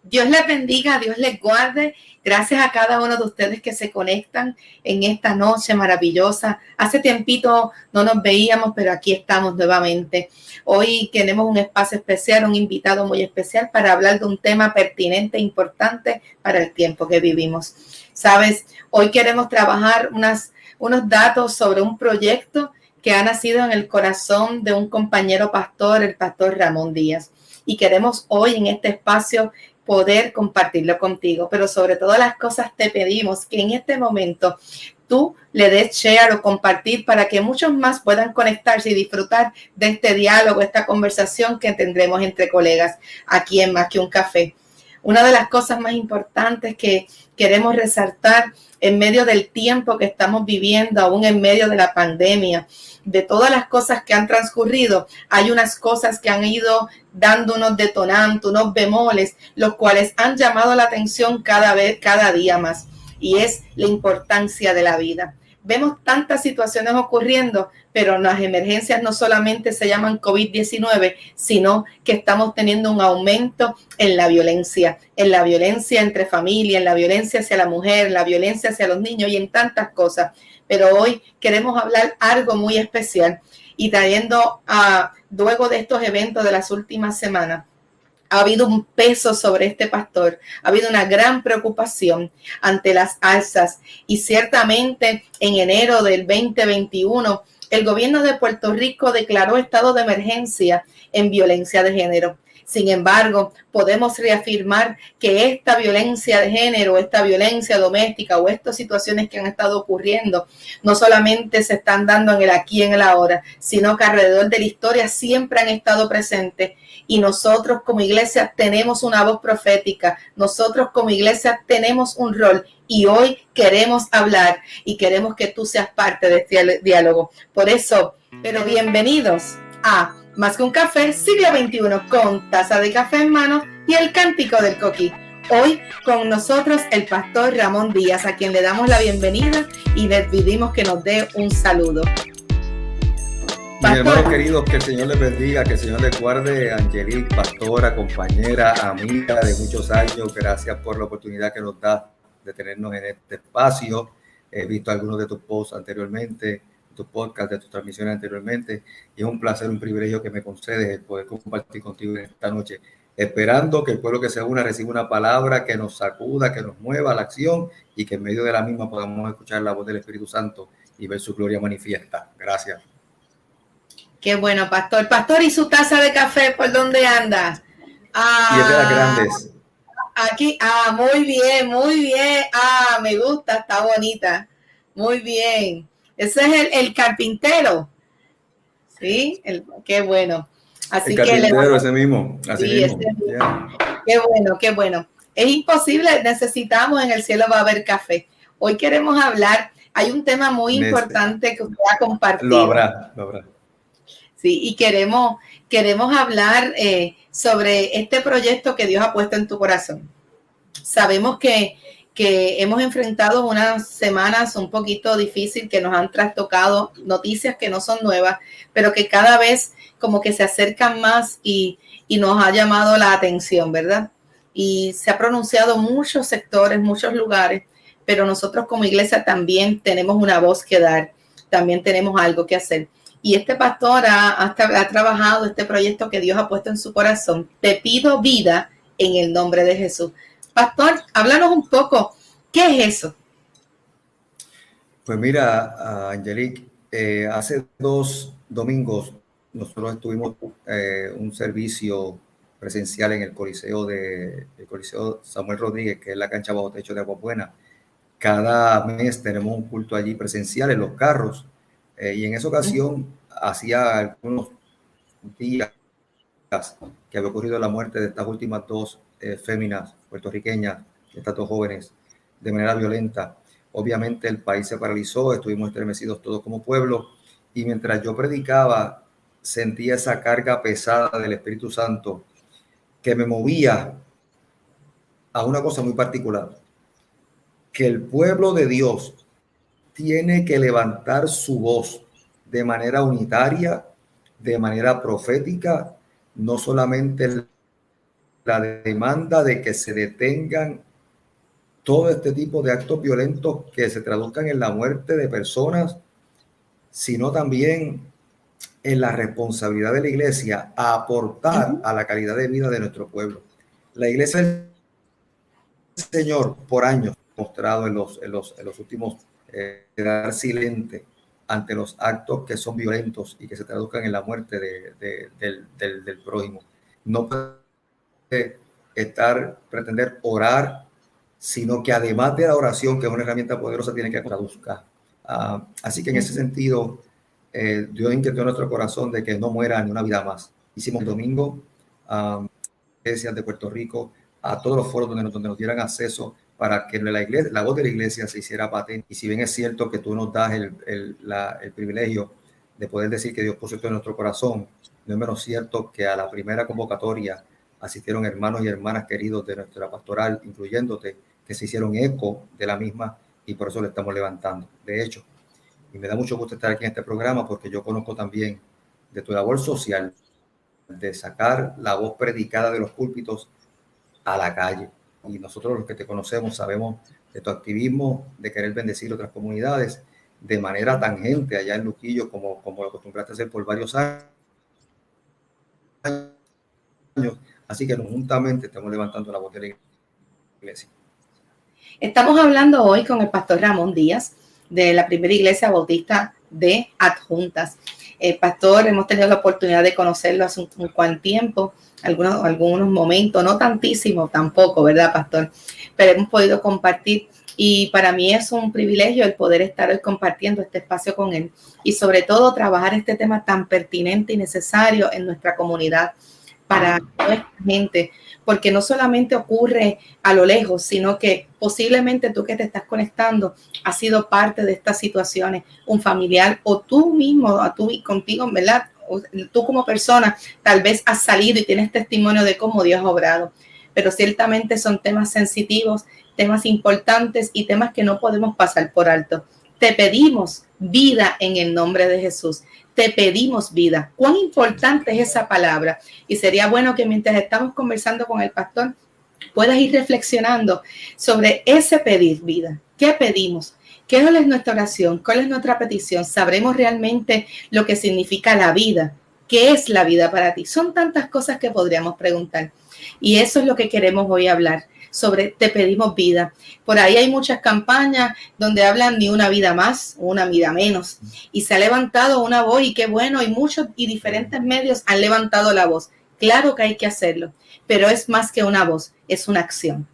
Dios les bendiga, Dios les guarde. Gracias a cada uno de ustedes que se conectan en esta noche maravillosa. Hace tiempito no nos veíamos, pero aquí estamos nuevamente. Hoy tenemos un espacio especial, un invitado muy especial para hablar de un tema pertinente e importante para el tiempo que vivimos. Sabes, hoy queremos trabajar unos datos sobre un proyecto que ha nacido en el corazón de un compañero pastor, el pastor Ramón Díaz. Y queremos hoy en este espacio poder compartirlo contigo, pero sobre todas las cosas te pedimos que en este momento tú le des share o compartir para que muchos más puedan conectarse y disfrutar de este diálogo, esta conversación que tendremos entre colegas aquí en Más que un Café. Una de las cosas más importantes que queremos resaltar en medio del tiempo que estamos viviendo, aún en medio de la pandemia, de todas las cosas que han transcurrido, hay unas cosas que han ido dando unos detonantes, unos bemoles, los cuales han llamado la atención cada día más, y es la importancia de la vida. Vemos tantas situaciones ocurriendo, pero las emergencias no solamente se llaman COVID-19, sino que estamos teniendo un aumento en la violencia entre familia, en la violencia hacia la mujer, en la violencia hacia los niños y en tantas cosas. Pero hoy queremos hablar algo muy especial y trayendo luego de estos eventos de las últimas semanas, ha habido un peso sobre este pastor, ha habido una gran preocupación ante las alzas y ciertamente en enero del 2021 el gobierno de Puerto Rico declaró estado de emergencia en violencia de género. Sin embargo, podemos reafirmar que esta violencia de género, esta violencia doméstica o estas situaciones que han estado ocurriendo, no solamente se están dando en el aquí y en el ahora, sino que alrededor de la historia siempre han estado presentes. Y nosotros como iglesia tenemos una voz profética, nosotros como iglesia tenemos un rol y hoy queremos hablar y queremos que tú seas parte de este diálogo. Por eso, pero bienvenidos a Más que un Café, siglo XXI, con taza de café en mano y el cántico del coquí. Hoy con nosotros el pastor Ramón Díaz, a quien le damos la bienvenida y le pedimos que nos dé un saludo. Mis hermanos queridos, que el Señor les bendiga, que el Señor les guarde. Angelique, pastora, compañera, amiga de muchos años, gracias por la oportunidad que nos da de tenernos en este espacio. He visto algunos de tus posts anteriormente, tus podcasts, de tus transmisiones anteriormente, y es un placer, un privilegio que me concedes el poder compartir contigo en esta noche, esperando que el pueblo que se una reciba una palabra que nos sacuda, que nos mueva a la acción y que en medio de la misma podamos escuchar la voz del Espíritu Santo y ver su gloria manifiesta. Gracias. Qué bueno, pastor. Pastor, ¿y su taza de café por dónde anda? Y es de las grandes. Aquí, muy bien, muy bien. Me gusta, está bonita. Muy bien. Ese es el carpintero. Sí, qué bueno. Así el carpintero, ese mismo. Así sí, mismo. Ese mismo. Yeah. Qué bueno, qué bueno. Es imposible, necesitamos, en el cielo va a haber café. Hoy queremos hablar, hay un tema muy importante que usted ha compartido. Lo habrá. Sí, y queremos hablar sobre este proyecto que Dios ha puesto en tu corazón. Sabemos que hemos enfrentado unas semanas un poquito difíciles que nos han trastocado, noticias que no son nuevas, pero que cada vez como que se acercan más y nos ha llamado la atención, ¿verdad? Y se ha pronunciado muchos sectores, muchos lugares, pero nosotros como iglesia también tenemos una voz que dar, también tenemos algo que hacer. Y este pastor ha trabajado este proyecto que Dios ha puesto en su corazón. Te pido vida en el nombre de Jesús. Pastor, háblanos un poco. ¿Qué es eso? Pues mira, Angelique, hace 2 domingos nosotros tuvimos un servicio presencial en el Coliseo Samuel Rodríguez, que es la cancha bajo techo de Agua Buena. Cada mes tenemos un culto allí presencial en los carros. Y en esa ocasión, hacía algunos días que había ocurrido la muerte de estas últimas 2 féminas puertorriqueñas, estas 2 jóvenes, de manera violenta. Obviamente el país se paralizó, estuvimos estremecidos todos como pueblo, y mientras yo predicaba, sentía esa carga pesada del Espíritu Santo que me movía a una cosa muy particular, que el pueblo de Dios tiene que levantar su voz de manera unitaria de manera profética, no solamente la demanda de que se detengan todo este tipo de actos violentos que se traduzcan en la muerte de personas, sino también en la responsabilidad de la iglesia a aportar a la calidad de vida de nuestro pueblo. La iglesia del Señor por años ha mostrado en los últimos quedar silente ante los actos que son violentos y que se traduzcan en la muerte del prójimo. No puede pretender orar, sino que además de la oración, que es una herramienta poderosa, tiene que traduzca. Así que en ese sentido, Dios inquietó en nuestro corazón de que no muera ni una vida más. Hicimos el domingo iglesias de Puerto Rico, a todos los foros donde nos dieran acceso para que la voz de la iglesia se hiciera patente. Y si bien es cierto que tú nos das el privilegio de poder decir que Dios puso esto en nuestro corazón, no es menos cierto que a la primera convocatoria asistieron hermanos y hermanas queridos de nuestra pastoral, incluyéndote, que se hicieron eco de la misma y por eso le estamos levantando. De hecho, y me da mucho gusto estar aquí en este programa porque yo conozco también de tu labor social, de sacar la voz predicada de los púlpitos a la calle. Y nosotros los que te conocemos sabemos de tu activismo, de querer bendecir otras comunidades de manera tangente allá en Luquillo, como lo acostumbraste a hacer por varios años. Así que juntamente estamos levantando la voz de la iglesia. Estamos hablando hoy con el pastor Ramón Díaz de la primera iglesia bautista de Adjuntas. Pastor, hemos tenido la oportunidad de conocerlo hace un cuanto tiempo, algunos momentos, no tantísimo tampoco, ¿verdad, pastor? Pero hemos podido compartir y para mí es un privilegio el poder estar hoy compartiendo este espacio con él y sobre todo trabajar este tema tan pertinente y necesario en nuestra comunidad para nuestra gente, porque no solamente ocurre a lo lejos, sino que posiblemente tú que te estás conectando has sido parte de estas situaciones, un familiar o tú mismo, contigo, ¿verdad? O tú como persona, tal vez has salido y tienes testimonio de cómo Dios ha obrado, pero ciertamente son temas sensitivos, temas importantes y temas que no podemos pasar por alto. Te pedimos vida en el nombre de Jesús. Te pedimos vida. ¿Cuán importante es esa palabra? Y sería bueno que mientras estamos conversando con el pastor, puedas ir reflexionando sobre ese pedir vida. ¿Qué pedimos? ¿Qué es nuestra oración? ¿Cuál es nuestra petición? ¿Sabremos realmente lo que significa la vida? ¿Qué es la vida para ti? Son tantas cosas que podríamos preguntar. Y eso es lo que queremos hoy hablar. Sobre te pedimos vida. Por ahí hay muchas campañas donde hablan ni una vida más, una vida menos. Y se ha levantado una voz y qué bueno, y muchos y diferentes medios han levantado la voz. Claro que hay que hacerlo, pero es más que una voz, es una acción.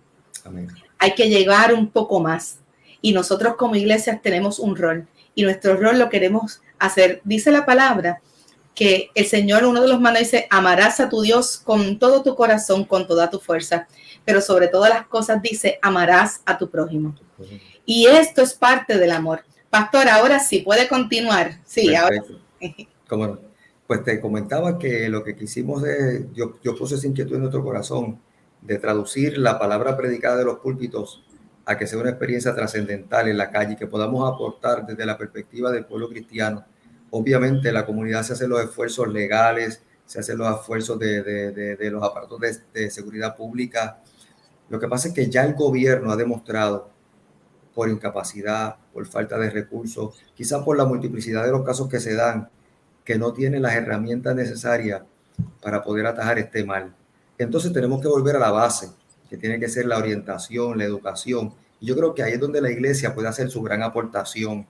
Amén. Hay que llegar un poco más. Y nosotros como iglesias tenemos un rol y nuestro rol lo queremos hacer. Dice la palabra que el Señor, uno de los mandatos dice, amarás a tu Dios con todo tu corazón, con toda tu fuerza, pero sobre todas las cosas dice, amarás a tu prójimo. Y esto es parte del amor. Pastor, ahora sí, puede continuar. Sí, perfecto. Ahora. ¿Cómo no? Pues te comentaba que lo que quisimos es, yo puse esa inquietud en nuestro corazón de traducir la palabra predicada de los púlpitos a que sea una experiencia trascendental en la calle, que podamos aportar desde la perspectiva del pueblo cristiano. Obviamente la comunidad se hace los esfuerzos legales, se hacen los esfuerzos de los aparatos de seguridad pública. Lo que pasa es que ya el gobierno ha demostrado por incapacidad, por falta de recursos, quizás por la multiplicidad de los casos que se dan, que no tiene las herramientas necesarias para poder atajar este mal. Entonces tenemos que volver a la base, que tiene que ser la orientación, la educación. Y yo creo que ahí es donde la iglesia puede hacer su gran aportación.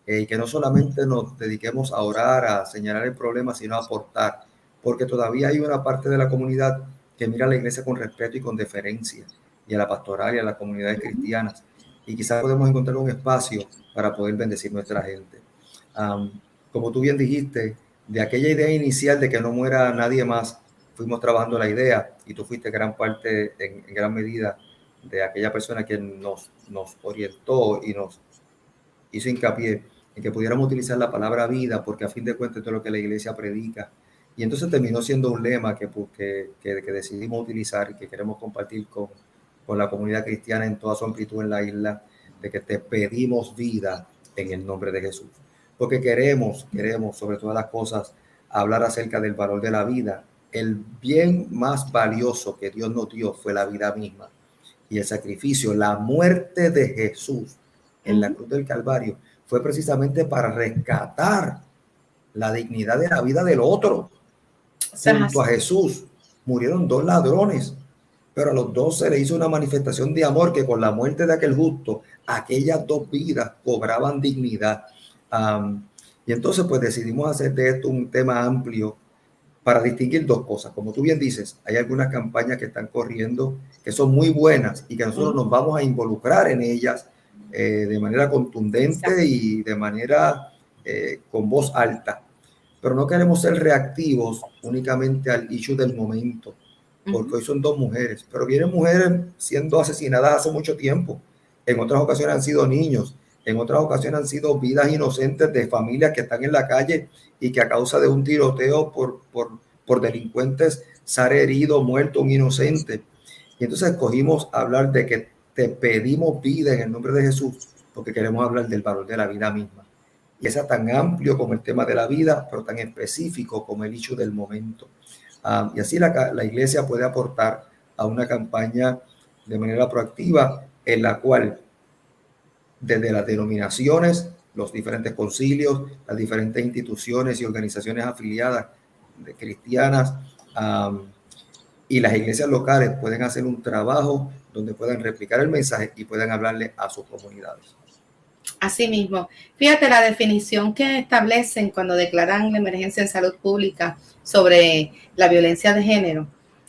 Y que no solamente nos dediquemos a orar, a señalar el problema, sino a aportar. Porque todavía hay una parte de la comunidad que mira a la iglesia con respeto y con deferencia, y a la pastoral y a las comunidades cristianas. Y quizás podemos encontrar un espacio para poder bendecir nuestra gente. Como tú bien dijiste, de aquella idea inicial de que no muera nadie más, fuimos trabajando la idea y tú fuiste gran parte, en gran medida, de aquella persona que nos orientó y nos hizo hincapié en que pudiéramos utilizar la palabra vida, porque a fin de cuentas esto es lo que la iglesia predica. Y entonces terminó siendo un lema que decidimos utilizar y que queremos compartir con la comunidad cristiana en toda su amplitud en la isla, de que te pedimos vida en el nombre de Jesús. Porque queremos sobre todas las cosas hablar acerca del valor de la vida. El bien más valioso que Dios nos dio fue la vida misma y el sacrificio. La muerte de Jesús en la cruz del Calvario fue precisamente para rescatar la dignidad de la vida del otro. Junto a Jesús murieron 2 ladrones, pero a los 2 se le hizo una manifestación de amor que con la muerte de aquel justo, aquellas 2 vidas cobraban dignidad. Y entonces pues decidimos hacer de esto un tema amplio para distinguir 2 cosas. Como tú bien dices, hay algunas campañas que están corriendo que son muy buenas y que nosotros nos vamos a involucrar en ellas de manera contundente y de manera con voz alta. Pero no queremos ser reactivos únicamente al issue del momento, porque hoy son 2 mujeres, pero vienen mujeres siendo asesinadas hace mucho tiempo. En otras ocasiones han sido niños, en otras ocasiones han sido vidas inocentes de familias que están en la calle y que a causa de un tiroteo por delincuentes sale herido, muerto un inocente. Y entonces escogimos hablar de que te pedimos vida en el nombre de Jesús, porque queremos hablar del valor de la vida misma. Y es tan amplio como el tema de la vida, pero tan específico como el hecho del momento. Y así la iglesia puede aportar a una campaña de manera proactiva en la cual desde las denominaciones, los diferentes concilios, las diferentes instituciones y organizaciones afiliadas de cristianas y las iglesias locales pueden hacer un trabajo donde puedan replicar el mensaje y puedan hablarle a sus comunidades. Asimismo, fíjate la definición que establecen cuando declaran la emergencia en salud pública sobre la violencia de género.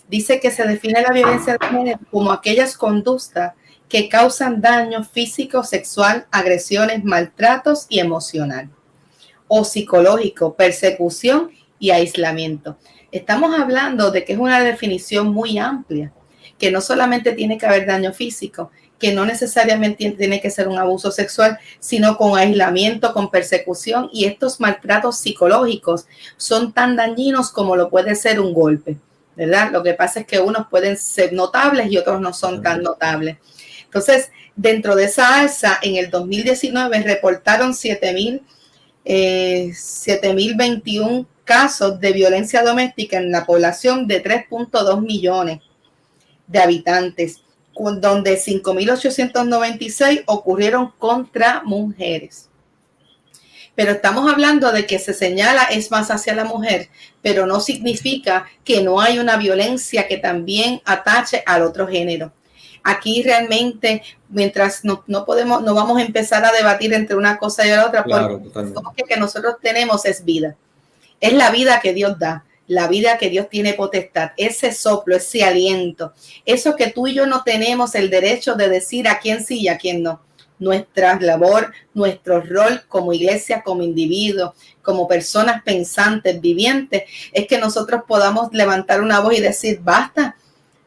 Dice que se define la violencia de género como aquellas conductas que causan daño físico, sexual, agresiones, maltratos y emocional o psicológico, persecución y aislamiento. Estamos hablando de que es una definición muy amplia, que no solamente tiene que haber daño físico, que no necesariamente tiene que ser un abuso sexual, sino con aislamiento, con persecución, y estos maltratos psicológicos son tan dañinos como lo puede ser un golpe, ¿verdad? Lo que pasa es que unos pueden ser notables y otros no son tan notables. Entonces, dentro de esa alza, en el 2019 reportaron 7.021 casos de violencia doméstica en la población de 3.2 millones de habitantes, donde 5.896 ocurrieron contra mujeres. Pero estamos hablando de que se señala es más hacia la mujer, pero no significa que no hay una violencia que también atache al otro género. Aquí realmente, mientras no vamos a empezar a debatir entre una cosa y la otra, claro, porque lo que nosotros tenemos es vida. Es la vida que Dios da, la vida que Dios tiene potestad, ese soplo, ese aliento, eso que tú y yo no tenemos el derecho de decir a quién sí y a quién no. Nuestra labor, nuestro rol como iglesia, como individuo, como personas pensantes, vivientes, es que nosotros podamos levantar una voz y decir, basta.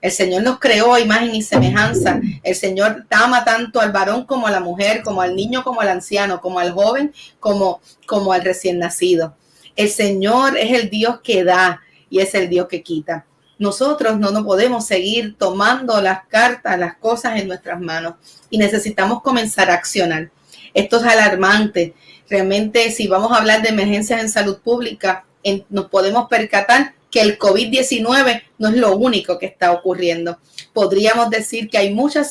El Señor nos creó a imagen y semejanza. El Señor ama tanto al varón como a la mujer, como al niño, como al anciano, como al joven, como al recién nacido. El Señor es el Dios que da y es el Dios que quita. Nosotros no podemos seguir tomando las cartas, las cosas en nuestras manos y necesitamos comenzar a accionar. Esto es alarmante. Realmente, si vamos a hablar de emergencias en salud pública, nos podemos percatar que el COVID-19 no es lo único que está ocurriendo. Podríamos decir que hay mucha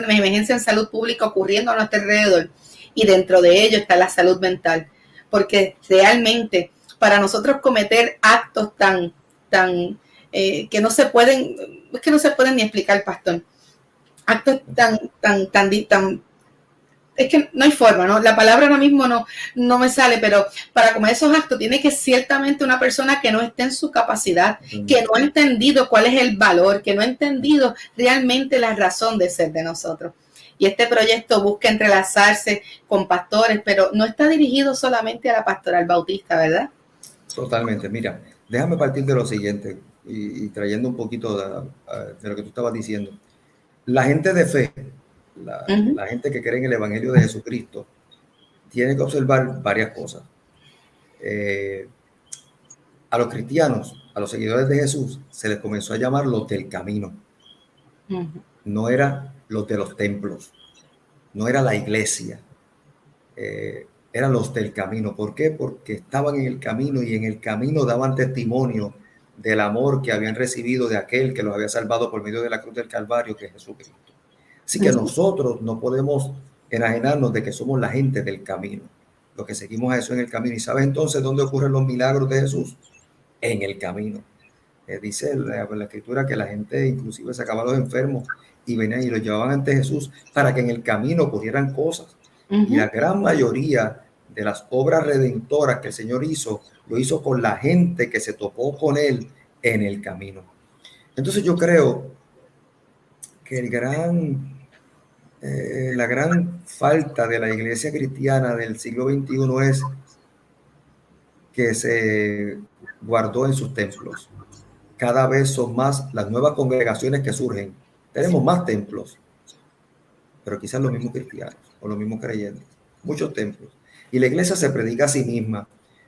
emergencia en salud pública ocurriendo a nuestro alrededor y dentro de ello está la salud mental, porque realmente para nosotros cometer actos tan que no se pueden, es que no se pueden ni explicar, pastor. Actos tan, es que no hay forma, ¿no? La palabra ahora mismo no me sale, pero para cometer esos actos tiene que ciertamente una persona que no esté en su capacidad, que no ha entendido cuál es el valor, que no ha entendido realmente la razón de ser de nosotros. Y este proyecto busca entrelazarse con pastores, pero no está dirigido solamente a la pastoral bautista, ¿verdad? Totalmente. Mira, déjame partir de lo siguiente y trayendo un poquito de lo que tú estabas diciendo. La gente de fe, la gente que cree en el Evangelio de Jesucristo, tiene que observar varias cosas. A los cristianos, a los seguidores de Jesús, se les comenzó a llamar los del camino. No era los de los templos, no era la iglesia. El eran los del camino. ¿Por qué? Porque estaban en el camino y en el camino daban testimonio del amor que habían recibido de aquel que los había salvado por medio de la cruz del Calvario, que es Jesucristo. Así que nosotros no podemos enajenarnos de que somos la gente del camino, los que seguimos a Jesús en el camino. ¿Y sabes entonces dónde ocurren los milagros de Jesús? En el camino. Dice la escritura que la gente inclusive sacaba a los enfermos y venían y los llevaban ante Jesús para que en el camino ocurrieran cosas. Y la gran mayoría de las obras redentoras que el Señor hizo, lo hizo con la gente que se topó con Él en el camino. Entonces yo creo que la gran falta de la iglesia cristiana del siglo XXI es que se guardó en sus templos. Cada vez son más las nuevas congregaciones que surgen. Tenemos más templos, pero quizás los mismos cristianos o los mismos creyentes. Muchos templos. Y la iglesia se predica a sí misma,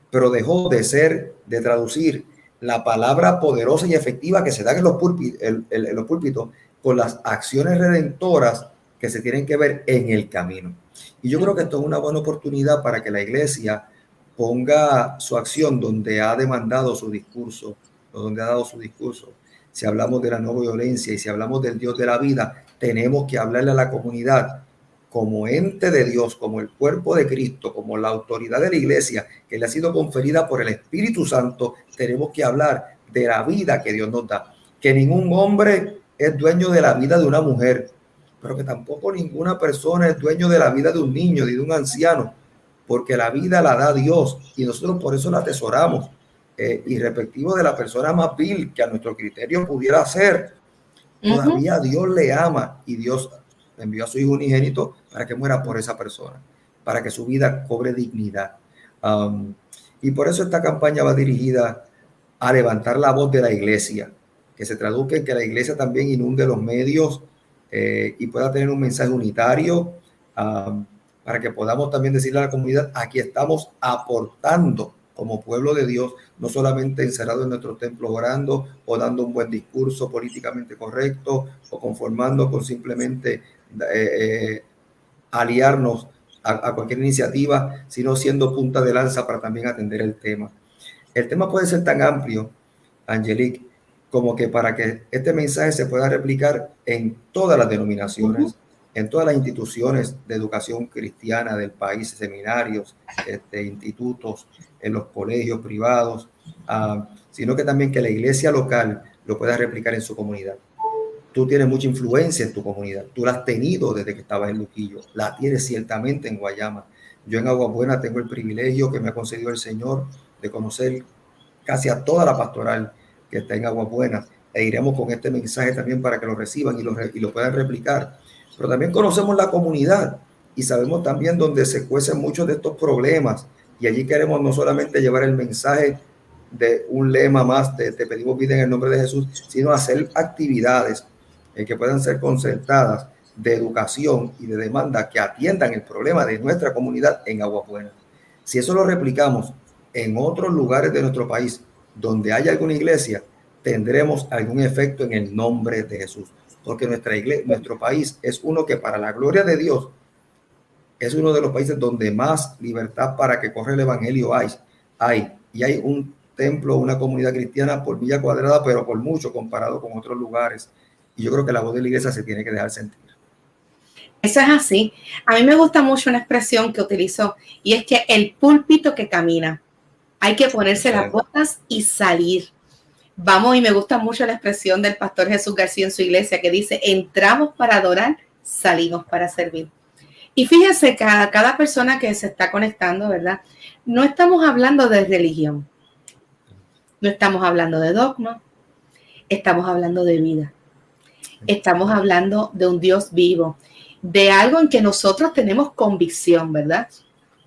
pero dejó de traducir la palabra poderosa y efectiva que se da en los púlpitos con las acciones redentoras que se tienen que ver en el camino. Y yo creo que esto es una buena oportunidad para que la iglesia ponga su acción donde ha demandado su discurso, o donde ha dado su discurso. Si hablamos de la no violencia y si hablamos del Dios de la vida, tenemos que hablarle a la comunidad como ente de Dios, como el cuerpo de Cristo, como la autoridad de la iglesia que le ha sido conferida por el Espíritu Santo. Tenemos que hablar de la vida que Dios nos da, que ningún hombre es dueño de la vida de una mujer, pero que tampoco ninguna persona es dueño de la vida de un niño, ni de un anciano, porque la vida la da Dios y nosotros por eso la atesoramos, y respectivo de la persona más vil que a nuestro criterio pudiera ser, todavía Dios le ama y Dios envió a su Hijo unigénito para que muera por esa persona, para que su vida cobre dignidad. Y por eso esta campaña va dirigida a levantar la voz de la iglesia, que se traduzca en que la iglesia también inunde los medios y pueda tener un mensaje unitario, para que podamos también decirle a la comunidad: aquí estamos aportando como pueblo de Dios, no solamente encerrado en nuestros templos orando o dando un buen discurso políticamente correcto o conformando con simplemente aliarnos a cualquier iniciativa, sino siendo punta de lanza para también atender el tema. El tema puede ser tan amplio, Angelique, como que para que este mensaje se pueda replicar en todas las denominaciones, en todas las instituciones de educación cristiana del país, seminarios, institutos, en los colegios privados, sino que también que la iglesia local lo pueda replicar en su comunidad. Tú tienes mucha influencia en tu comunidad, tú la has tenido desde que estabas en Luquillo, la tienes ciertamente en Guayama. Yo en Agua Buena tengo el privilegio que me ha concedido el Señor de conocer casi a toda la pastoral que está en Agua Buena, e iremos con este mensaje también para que lo reciban y lo puedan replicar. Pero también conocemos la comunidad y sabemos también dónde se cuecen muchos de estos problemas, y allí queremos no solamente llevar el mensaje de un lema más de te pedimos vida en el nombre de Jesús, sino hacer actividades que puedan ser concertadas de educación y de demanda que atiendan el problema de nuestra comunidad en Agua Buena. Si eso lo replicamos en otros lugares de nuestro país donde haya alguna iglesia, tendremos algún efecto en el nombre de Jesús, porque nuestra iglesia, nuestro país es uno que, para la gloria de Dios, es uno de los países donde más libertad para que corra el evangelio hay, y hay un templo, una comunidad cristiana por milla cuadrada, pero por mucho comparado con otros lugares. Y yo creo que la voz de la iglesia se tiene que dejar sentir. Eso es así. A mí me gusta mucho una expresión que utilizo, y es que el púlpito que camina, hay que ponerse las botas y salir. Vamos, y me gusta mucho la expresión del pastor Jesús García en su iglesia, que dice: entramos para adorar, salimos para servir. Y fíjense, cada persona que se está conectando, ¿verdad? No estamos hablando de religión, no estamos hablando de dogma, estamos hablando de vida. Estamos hablando de un Dios vivo, de algo en que nosotros tenemos convicción, ¿verdad?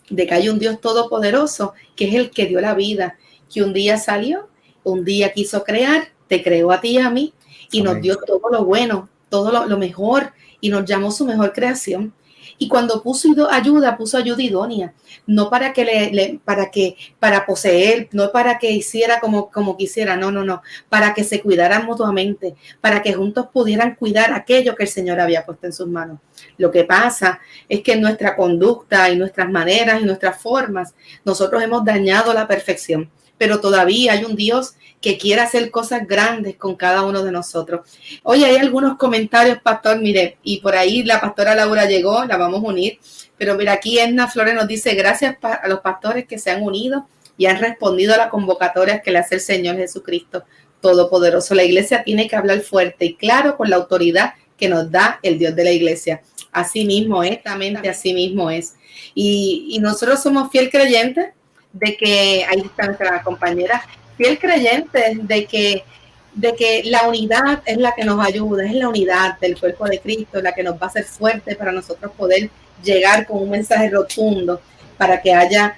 De que hay un Dios todopoderoso, que es el que dio la vida, que un día salió, un día quiso crear, te creó a ti y a mí, y nos dio todo lo bueno, todo lo mejor, y nos llamó su mejor creación. Y cuando puso ayuda idónea, no para que para poseer, no para que hiciera como quisiera, no, para que se cuidaran mutuamente, para que juntos pudieran cuidar aquello que el Señor había puesto en sus manos. Lo que pasa es que en nuestra conducta y nuestras maneras y nuestras formas, nosotros hemos dañado la perfección, pero todavía hay un Dios que quiere hacer cosas grandes con cada uno de nosotros. Oye, hay algunos comentarios, pastor, mire, y por ahí la pastora Laura llegó, la vamos a unir, pero mira, aquí Edna Flores nos dice, gracias a los pastores que se han unido y han respondido a la convocatoria que le hace el Señor Jesucristo Todopoderoso. La iglesia tiene que hablar fuerte y claro con la autoridad que nos da el Dios de la iglesia. Así mismo es, exactamente así mismo es. Y nosotros somos fiel creyentes de que, ahí está nuestra compañera, fiel creyente de que la unidad es la que nos ayuda, es la unidad del cuerpo de Cristo, la que nos va a hacer fuerte para nosotros poder llegar con un mensaje rotundo para que haya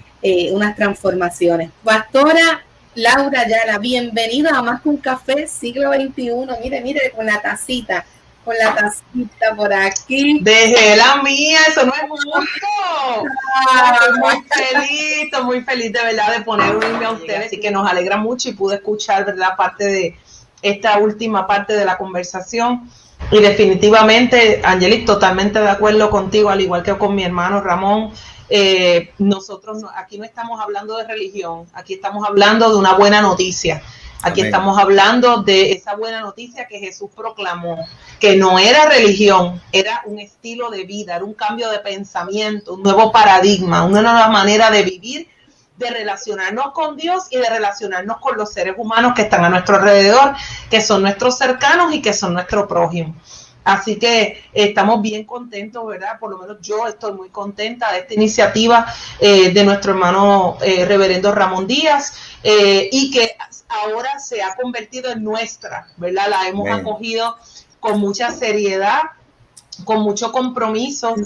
unas transformaciones. Pastora Laura Ayala, bienvenida a Más que un Café, siglo XXI. Mire, con la tacita por aquí. Dejé la mía, eso no es justo. Estoy muy feliz de verdad de poner un email a ustedes, y que nos alegra mucho, y pude escuchar, verdad, parte de esta última parte de la conversación. Y definitivamente, Angelique, totalmente de acuerdo contigo, al igual que con mi hermano Ramón. Nosotros aquí no estamos hablando de religión, aquí estamos hablando de una buena noticia. Aquí Amén. Estamos hablando de esa buena noticia que Jesús proclamó, que no era religión, era un estilo de vida, era un cambio de pensamiento, un nuevo paradigma, una nueva manera de vivir, de relacionarnos con Dios y de relacionarnos con los seres humanos que están a nuestro alrededor, que son nuestros cercanos y que son nuestro prójimo. Así que estamos bien contentos, ¿verdad? Por lo menos yo estoy muy contenta de esta iniciativa de nuestro hermano reverendo Ramón Díaz, y que ahora se ha convertido en nuestra, ¿verdad? La hemos acogido con mucha seriedad, con mucho compromiso,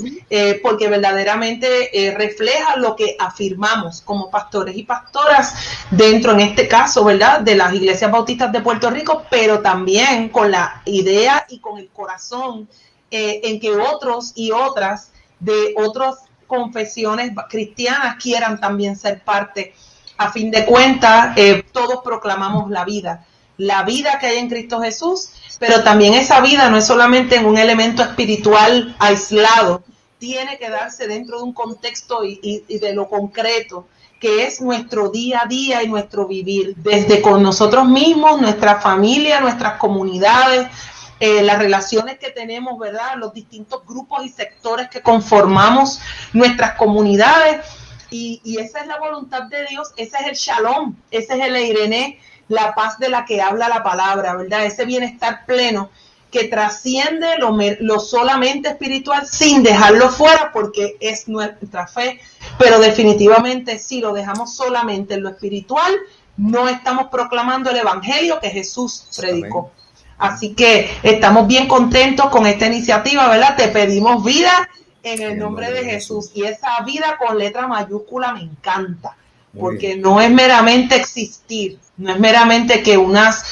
porque verdaderamente refleja lo que afirmamos como pastores y pastoras dentro, en este caso, ¿verdad?, de las iglesias bautistas de Puerto Rico, pero también con la idea y con el corazón en que otros y otras de otras confesiones cristianas quieran también ser parte. A fin de cuentas, todos proclamamos la vida que hay en Cristo Jesús, pero también esa vida no es solamente en un elemento espiritual aislado, tiene que darse dentro de un contexto y de lo concreto, que es nuestro día a día y nuestro vivir, desde con nosotros mismos, nuestra familia, nuestras comunidades, las relaciones que tenemos, ¿verdad?, los distintos grupos y sectores que conformamos nuestras comunidades. Y esa es la voluntad de Dios, ese es el shalom, ese es el eirene, la paz de la que habla la palabra, ¿verdad? Ese bienestar pleno que trasciende lo solamente espiritual sin dejarlo fuera, porque es nuestra fe, pero definitivamente si lo dejamos solamente en lo espiritual, no estamos proclamando el evangelio que Jesús predicó. Amén. Así que estamos bien contentos con esta iniciativa, ¿verdad? Te pedimos vida en el nombre de Jesús, y esa vida con letra mayúscula me encanta, porque no es meramente existir, no es meramente que unas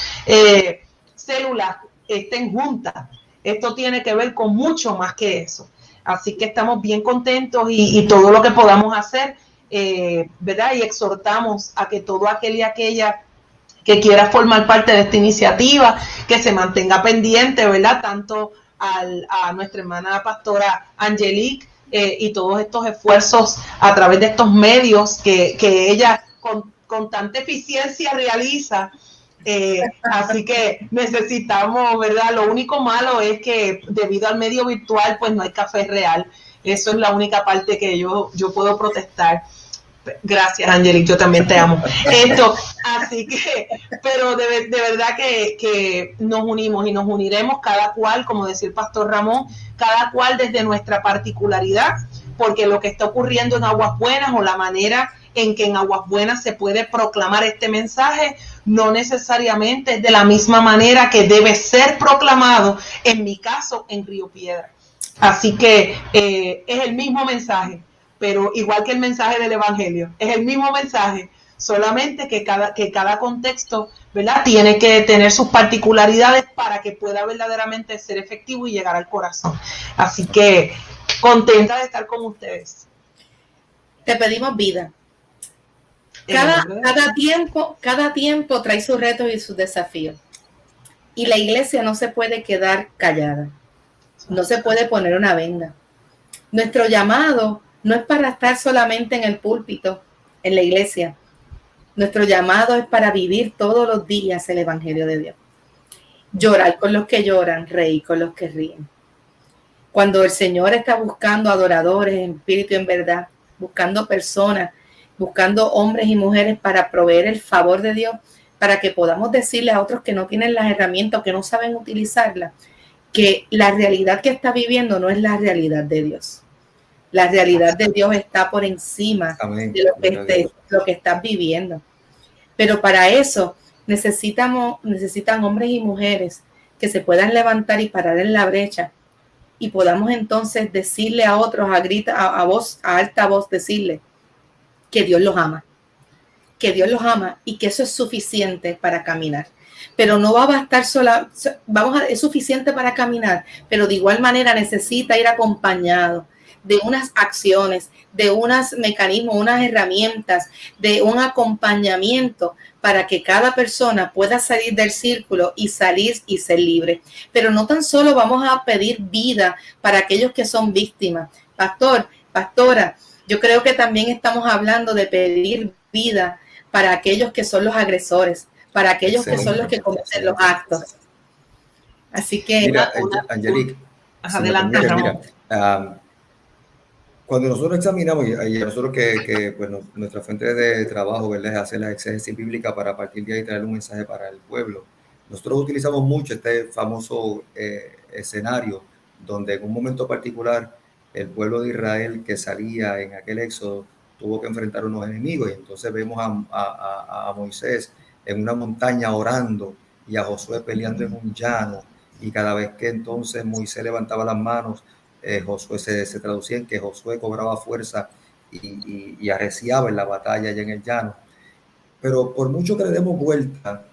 células estén juntas, esto tiene que ver con mucho más que eso. Así que estamos bien contentos y todo lo que podamos hacer, ¿verdad? Y exhortamos a que todo aquel y aquella que quiera formar parte de esta iniciativa, que se mantenga pendiente, ¿verdad? Tanto a nuestra hermana pastora Angelique y todos estos esfuerzos a través de estos medios que ella con tanta eficiencia realiza. Así que necesitamos, ¿verdad? Lo único malo es que debido al medio virtual pues no hay café real. Eso es la única parte que yo puedo protestar. Gracias, Angelique, yo también te amo. Así que, pero de verdad que nos unimos y nos uniremos cada cual, como decía el pastor Ramón, cada cual desde nuestra particularidad, porque lo que está ocurriendo en Aguas Buenas, o la manera en que en Aguas Buenas se puede proclamar este mensaje, no necesariamente es de la misma manera que debe ser proclamado, en mi caso, en Río Piedra. Así que es el mismo mensaje, pero igual que el mensaje del evangelio, es el mismo mensaje, solamente que cada contexto, ¿verdad?, tiene que tener sus particularidades para que pueda verdaderamente ser efectivo y llegar al corazón. Así que Contenta de estar con ustedes. Te pedimos vida. Cada tiempo trae sus retos y sus desafíos. Y la iglesia no se puede quedar callada. No se puede poner una venda. Nuestro llamado no es para estar solamente en el púlpito, en la iglesia. Nuestro llamado es para vivir todos los días el Evangelio de Dios. Llorar con los que lloran, reír con los que ríen. Cuando el Señor está buscando adoradores en espíritu y en verdad, buscando personas, buscando hombres y mujeres para proveer el favor de Dios, para que podamos decirle a otros que no tienen las herramientas o que no saben utilizarlas, que la realidad que está viviendo no es la realidad de Dios. La realidad de Dios está por encima de lo que estás viviendo. Pero para eso necesitan hombres y mujeres que se puedan levantar y parar en la brecha y podamos entonces decirle a otros a alta voz, decirle que Dios los ama y que eso es suficiente para caminar. Pero no va a bastar es suficiente para caminar, pero de igual manera necesita ir acompañado de unas acciones, de unos mecanismos, unas herramientas, de un acompañamiento para que cada persona pueda salir del círculo y salir y ser libre. Pero no tan solo vamos a pedir vida para aquellos que son víctimas. Pastor, pastora, yo creo que también estamos hablando de pedir vida para aquellos que son los agresores, para aquellos que son los que cometen los actos. Así que... Mira, Angelique, adelante, cuando nosotros examinamos, y nosotros que pues, nuestra fuente de trabajo, ¿verdad?, es hacer la exégesis bíblica para partir de ahí traer un mensaje para el pueblo, nosotros utilizamos mucho este famoso escenario donde en un momento particular el pueblo de Israel que salía en aquel éxodo tuvo que enfrentar unos enemigos, y entonces vemos a Moisés en una montaña orando y a Josué peleando en un llano, y cada vez que entonces Moisés levantaba las manos, Josué se traducía en que Josué cobraba fuerza y arreciaba en la batalla allá en el llano. Pero por mucho que le demos vuelta,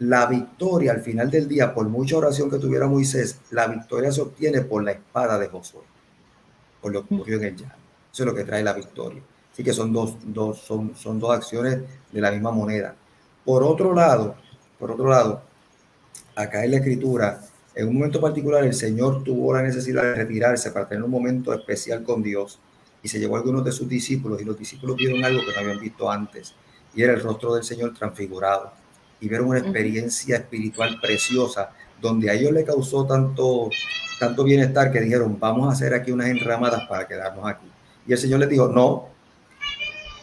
la victoria al final del día, por mucha oración que tuviera Moisés, la victoria se obtiene por la espada de Josué, por lo que ocurrió en el llano. Eso es lo que trae la victoria. Así que son dos acciones de la misma moneda. Por otro lado, acá en la escritura, en un momento particular el Señor tuvo la necesidad de retirarse para tener un momento especial con Dios, y se llevó a algunos de sus discípulos, y los discípulos vieron algo que no habían visto antes, y era el rostro del Señor transfigurado, y vieron una experiencia espiritual preciosa, donde a ellos le causó tanto bienestar que dijeron, vamos a hacer aquí unas enramadas para quedarnos aquí. Y el Señor les dijo, no,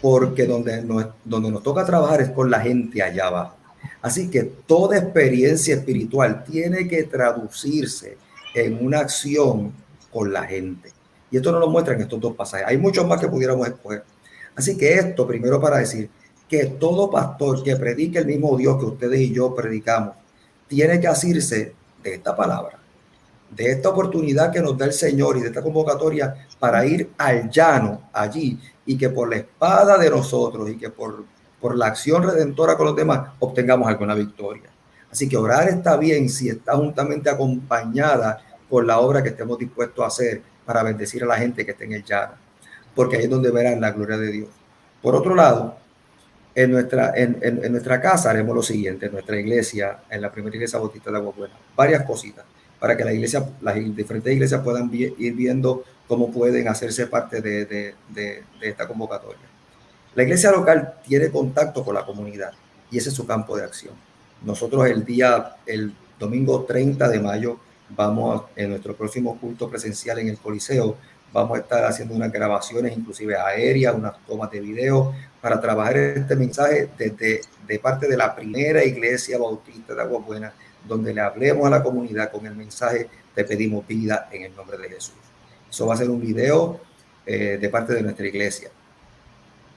porque donde nos toca trabajar es con la gente allá abajo. Así que toda experiencia espiritual tiene que traducirse en una acción con la gente. Y esto nos lo muestran estos dos pasajes. Hay muchos más que pudiéramos escoger. Así que esto, primero para decir que todo pastor que predique el mismo Dios que ustedes y yo predicamos, tiene que asirse de esta palabra, de esta oportunidad que nos da el Señor y de esta convocatoria para ir al llano allí, y que por la espada de nosotros y que por la acción redentora con los demás obtengamos alguna victoria. Así que orar está bien si está juntamente acompañada por la obra que estemos dispuestos a hacer para bendecir a la gente que esté en el llano, porque ahí es donde verán la gloria de Dios. Por otro lado, en nuestra casa haremos lo siguiente, en nuestra iglesia, en la primera iglesia bautista de Agua Buena, varias cositas para que las diferentes iglesias puedan ir viendo cómo pueden hacerse parte de esta convocatoria. La iglesia local tiene contacto con la comunidad y ese es su campo de acción. Nosotros el domingo 30 de mayo en nuestro próximo culto presencial en el Coliseo, vamos a estar haciendo unas grabaciones inclusive aéreas, unas tomas de video para trabajar este mensaje de parte de la primera iglesia bautista de Agua Buena, donde le hablemos a la comunidad con el mensaje te pedimos vida en el nombre de Jesús. Eso va a ser un video de parte de nuestra iglesia.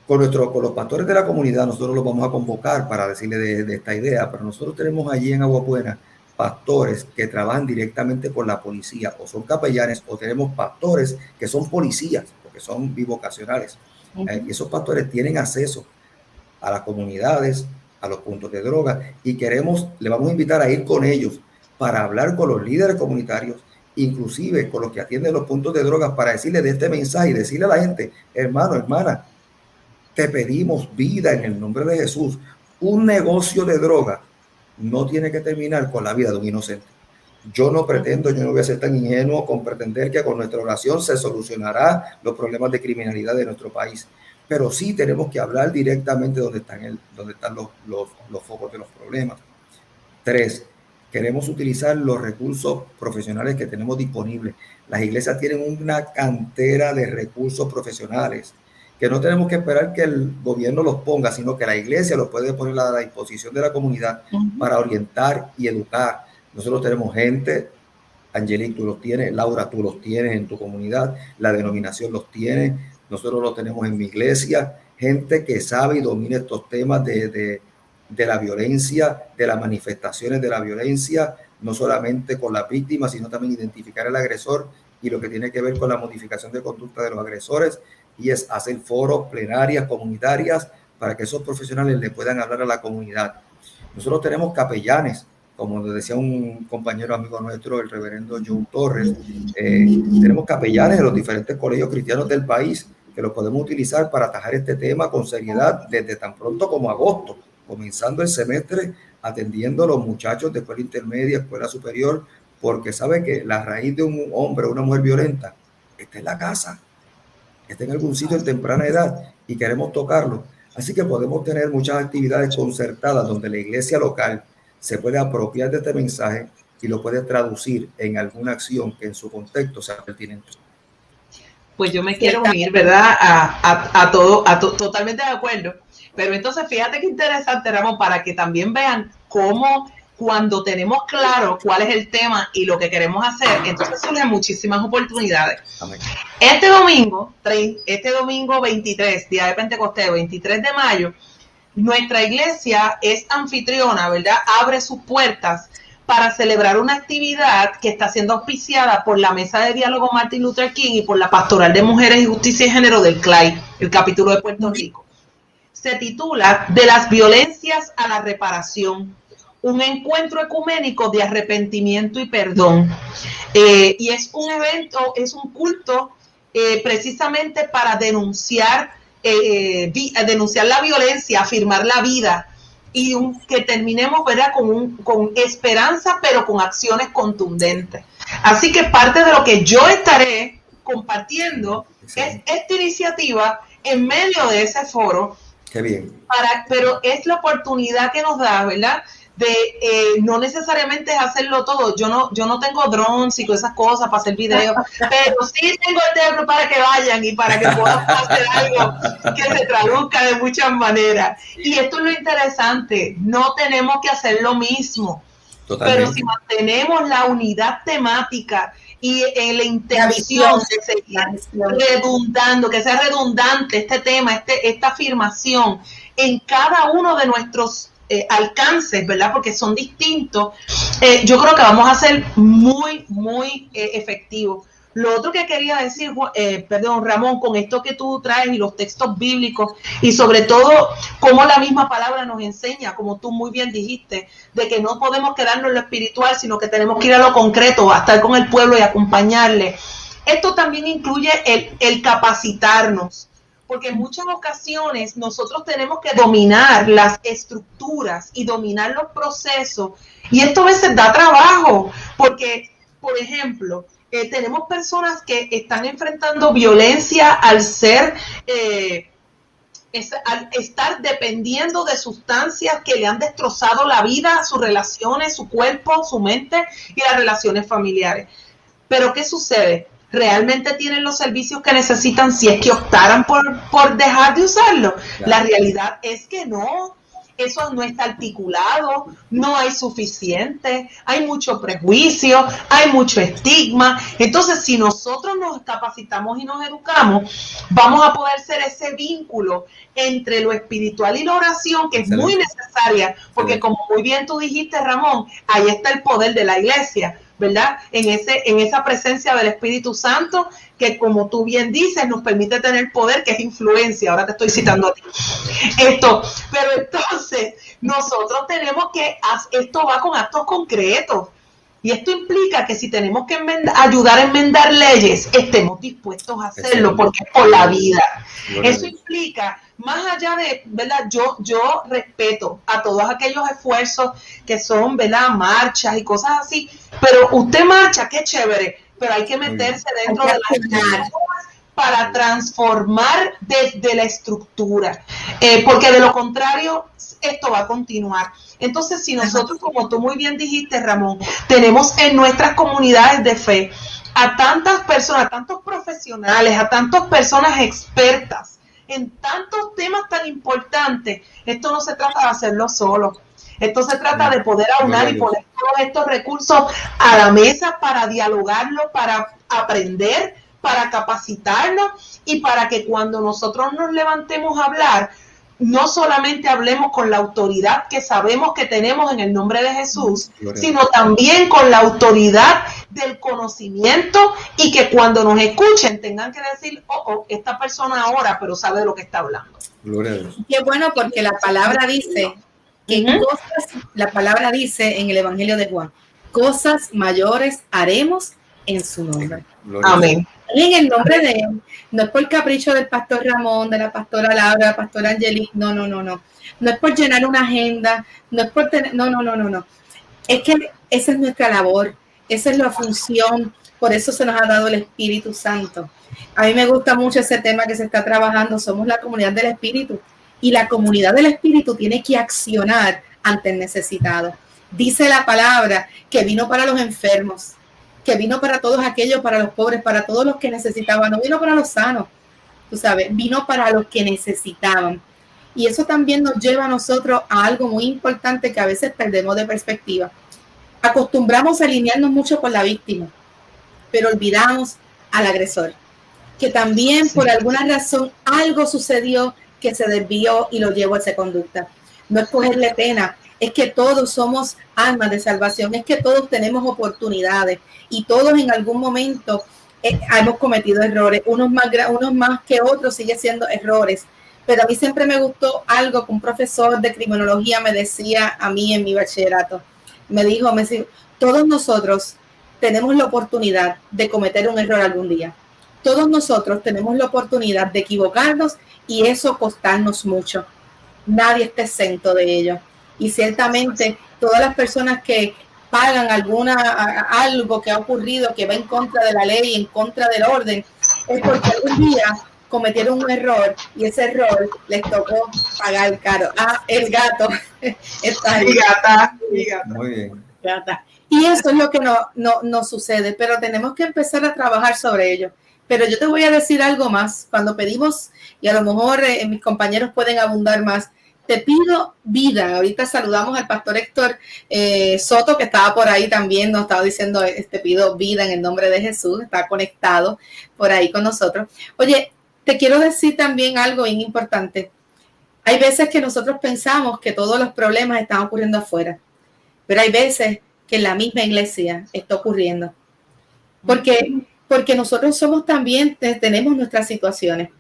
Con los pastores de la comunidad nosotros los vamos a convocar para decirle de esta idea, pero nosotros tenemos allí en Agua Buena pastores que trabajan directamente con la policía o son capellanes, o tenemos pastores que son policías porque son bivocacionales. Y esos pastores tienen acceso a las comunidades, a los puntos de droga, y le vamos a invitar a ir con ellos para hablar con los líderes comunitarios inclusive con los que atienden los puntos de drogas, para decirle de este mensaje y decirle a la gente, hermano, hermana, te pedimos vida en el nombre de Jesús. Un negocio de droga no tiene que terminar con la vida de un inocente. Yo no voy a ser tan ingenuo con pretender que con nuestra oración se solucionará los problemas de criminalidad de nuestro país. Pero sí tenemos que hablar directamente donde están los focos de los problemas. 3, queremos utilizar los recursos profesionales que tenemos disponibles. Las iglesias tienen una cantera de recursos profesionales que no tenemos que esperar que el gobierno los ponga, sino que la iglesia los puede poner a la disposición de la comunidad para orientar y educar. Nosotros tenemos gente, Angelique, tú los tienes, Laura, tú los tienes en tu comunidad, la denominación los tiene, nosotros los tenemos en mi iglesia, gente que sabe y domina estos temas de la violencia, de las manifestaciones de la violencia, no solamente con las víctimas, sino también identificar al agresor y lo que tiene que ver con la modificación de conducta de los agresores, y es hacer foros, plenarias, comunitarias, para que esos profesionales le puedan hablar a la comunidad. Nosotros tenemos capellanes, como decía un compañero amigo nuestro, el reverendo John Torres, tenemos capellanes en los diferentes colegios cristianos del país que los podemos utilizar para atajar este tema con seriedad desde tan pronto como agosto, comenzando el semestre, atendiendo a los muchachos de escuela intermedia, escuela superior, porque sabe que la raíz de un hombre o una mujer violenta está en la casa, está en algún sitio en temprana edad y queremos tocarlo. Así que podemos tener muchas actividades concertadas donde la iglesia local se puede apropiar de este mensaje y lo puede traducir en alguna acción que en su contexto sea pertinente. Pues yo me quiero unir, ¿verdad? A todo, totalmente de acuerdo. Pero entonces fíjate qué interesante, Ramón, para que también vean cómo cuando tenemos claro cuál es el tema y lo que queremos hacer, entonces surgen muchísimas oportunidades. Amén. Este domingo 23, día de Pentecostés, 23 de mayo, nuestra iglesia es anfitriona, ¿verdad? Abre sus puertas para celebrar una actividad que está siendo auspiciada por la Mesa de Diálogo Martin Luther King y por la Pastoral de Mujeres y Justicia y Género del CLAI, el capítulo de Puerto Rico. Se titula De las violencias a la reparación, un encuentro ecuménico de arrepentimiento y perdón. Y es un evento, es un culto precisamente para denunciar la violencia, afirmar la vida y que terminemos, ¿verdad?, con esperanza, pero con acciones contundentes. Así que parte de lo que yo estaré compartiendo es esta iniciativa en medio de ese foro. Qué bien. Pero es la oportunidad que nos da, ¿verdad?, de no necesariamente es hacerlo todo. Yo no tengo drones y todas esas cosas para hacer videos, pero sí tengo el templo para que vayan y para que puedan hacer algo que se traduzca de muchas maneras. Y esto es lo interesante, no tenemos que hacer lo mismo. Totalmente. Pero si mantenemos la unidad temática y la intención de seguir redundando, que sea redundante este tema, esta afirmación en cada uno de nuestros alcances, ¿verdad? Porque son distintos. Yo creo que vamos a ser muy, muy efectivos. Lo otro que quería decir, Ramón, con esto que tú traes y los textos bíblicos y sobre todo cómo la misma palabra nos enseña, como tú muy bien dijiste, de que no podemos quedarnos en lo espiritual, sino que tenemos que ir a lo concreto, a estar con el pueblo y acompañarle. Esto también incluye el capacitarnos, porque en muchas ocasiones nosotros tenemos que dominar las estructuras y dominar los procesos, y esto a veces da trabajo, porque, por ejemplo, tenemos personas que están enfrentando violencia al estar dependiendo de sustancias que le han destrozado la vida, sus relaciones, su cuerpo, su mente y las relaciones familiares. Pero ¿qué sucede? ¿Realmente tienen los servicios que necesitan si es que optaran por dejar de usarlo? Claro. La realidad es que no. Eso no está articulado, no hay suficiente, hay mucho prejuicio, hay mucho estigma. Entonces, si nosotros nos capacitamos y nos educamos, vamos a poder ser ese vínculo entre lo espiritual y la oración, que es muy necesaria, porque como muy bien tú dijiste, Ramón, ahí está el poder de la iglesia, ¿verdad? En esa presencia del Espíritu Santo, que como tú bien dices, nos permite tener poder, que es influencia. Ahora te estoy citando a ti. Pero entonces, nosotros tenemos que, esto va con actos concretos. Y esto implica que si tenemos que ayudar a enmendar leyes, estemos dispuestos a hacerlo, porque es por la vida. Eso implica, más allá de, ¿verdad? Yo respeto a todos aquellos esfuerzos que son, ¿verdad? Marchas y cosas así, pero usted marcha, qué chévere, pero hay que meterse dentro de las para transformar desde la estructura, porque de lo contrario esto va a continuar. Entonces, si nosotros, como tú muy bien dijiste, Ramón, tenemos en nuestras comunidades de fe a tantas personas, a tantos profesionales, a tantas personas expertas en tantos temas tan importantes, esto no se trata de hacerlo solo. Esto se trata de poder aunar y poner todos estos recursos a la mesa para dialogarlo, para aprender, para capacitarnos y para que cuando nosotros nos levantemos a hablar, no solamente hablemos con la autoridad que sabemos que tenemos en el nombre de Jesús, sino también con la autoridad del conocimiento, y que cuando nos escuchen tengan que decir, esta persona ahora, pero sabe de lo que está hablando. Gloria a Dios. Qué bueno, porque la palabra dice que la palabra dice en el Evangelio de Juan, cosas mayores haremos en su nombre. Amén. En el nombre de él, no es por capricho del pastor Ramón, de la pastora Laura, de la pastora Angelique, no. No es por llenar una agenda, no es por tener, no. Es que esa es nuestra labor, esa es la función, por eso se nos ha dado el Espíritu Santo. A mí me gusta mucho ese tema que se está trabajando, somos la comunidad del Espíritu, y la comunidad del Espíritu tiene que accionar ante el necesitado. Dice la palabra que vino para los enfermos, que vino para todos aquellos, para los pobres, para todos los que necesitaban, no vino para los sanos, tú sabes, vino para los que necesitaban. Y eso también nos lleva a nosotros a algo muy importante que a veces perdemos de perspectiva. Acostumbramos a alinearnos mucho con la víctima, pero olvidamos al agresor, que también por alguna razón algo sucedió que se desvió y lo llevó a esa conducta. No es cogerle pena, es que todos somos almas de salvación, es que todos tenemos oportunidades y todos en algún momento hemos cometido errores, unos más que otros, sigue siendo errores. Pero a mí siempre me gustó algo que un profesor de criminología me decía a mí en mi bachillerato. Me dijo, todos nosotros tenemos la oportunidad de cometer un error algún día. Todos nosotros tenemos la oportunidad de equivocarnos y eso costarnos mucho. Nadie está exento de ello. Y ciertamente todas las personas que pagan algo que ha ocurrido, que va en contra de la ley, en contra del orden, es porque algún día cometieron un error y ese error les tocó pagar caro. El gato está ahí. Mi gata. Muy bien. Gata. Y eso es lo que no sucede, pero tenemos que empezar a trabajar sobre ello. Pero yo te voy a decir algo más. Cuando pedimos, y a lo mejor mis compañeros pueden abundar más, te pido vida. Ahorita saludamos al pastor Héctor Soto, que estaba por ahí también, nos estaba diciendo, te pido vida en el nombre de Jesús, está conectado por ahí con nosotros. Oye, te quiero decir también algo bien importante. Hay veces que nosotros pensamos que todos los problemas están ocurriendo afuera, pero hay veces que en la misma iglesia está ocurriendo. Porque nosotros somos también, tenemos nuestras situaciones.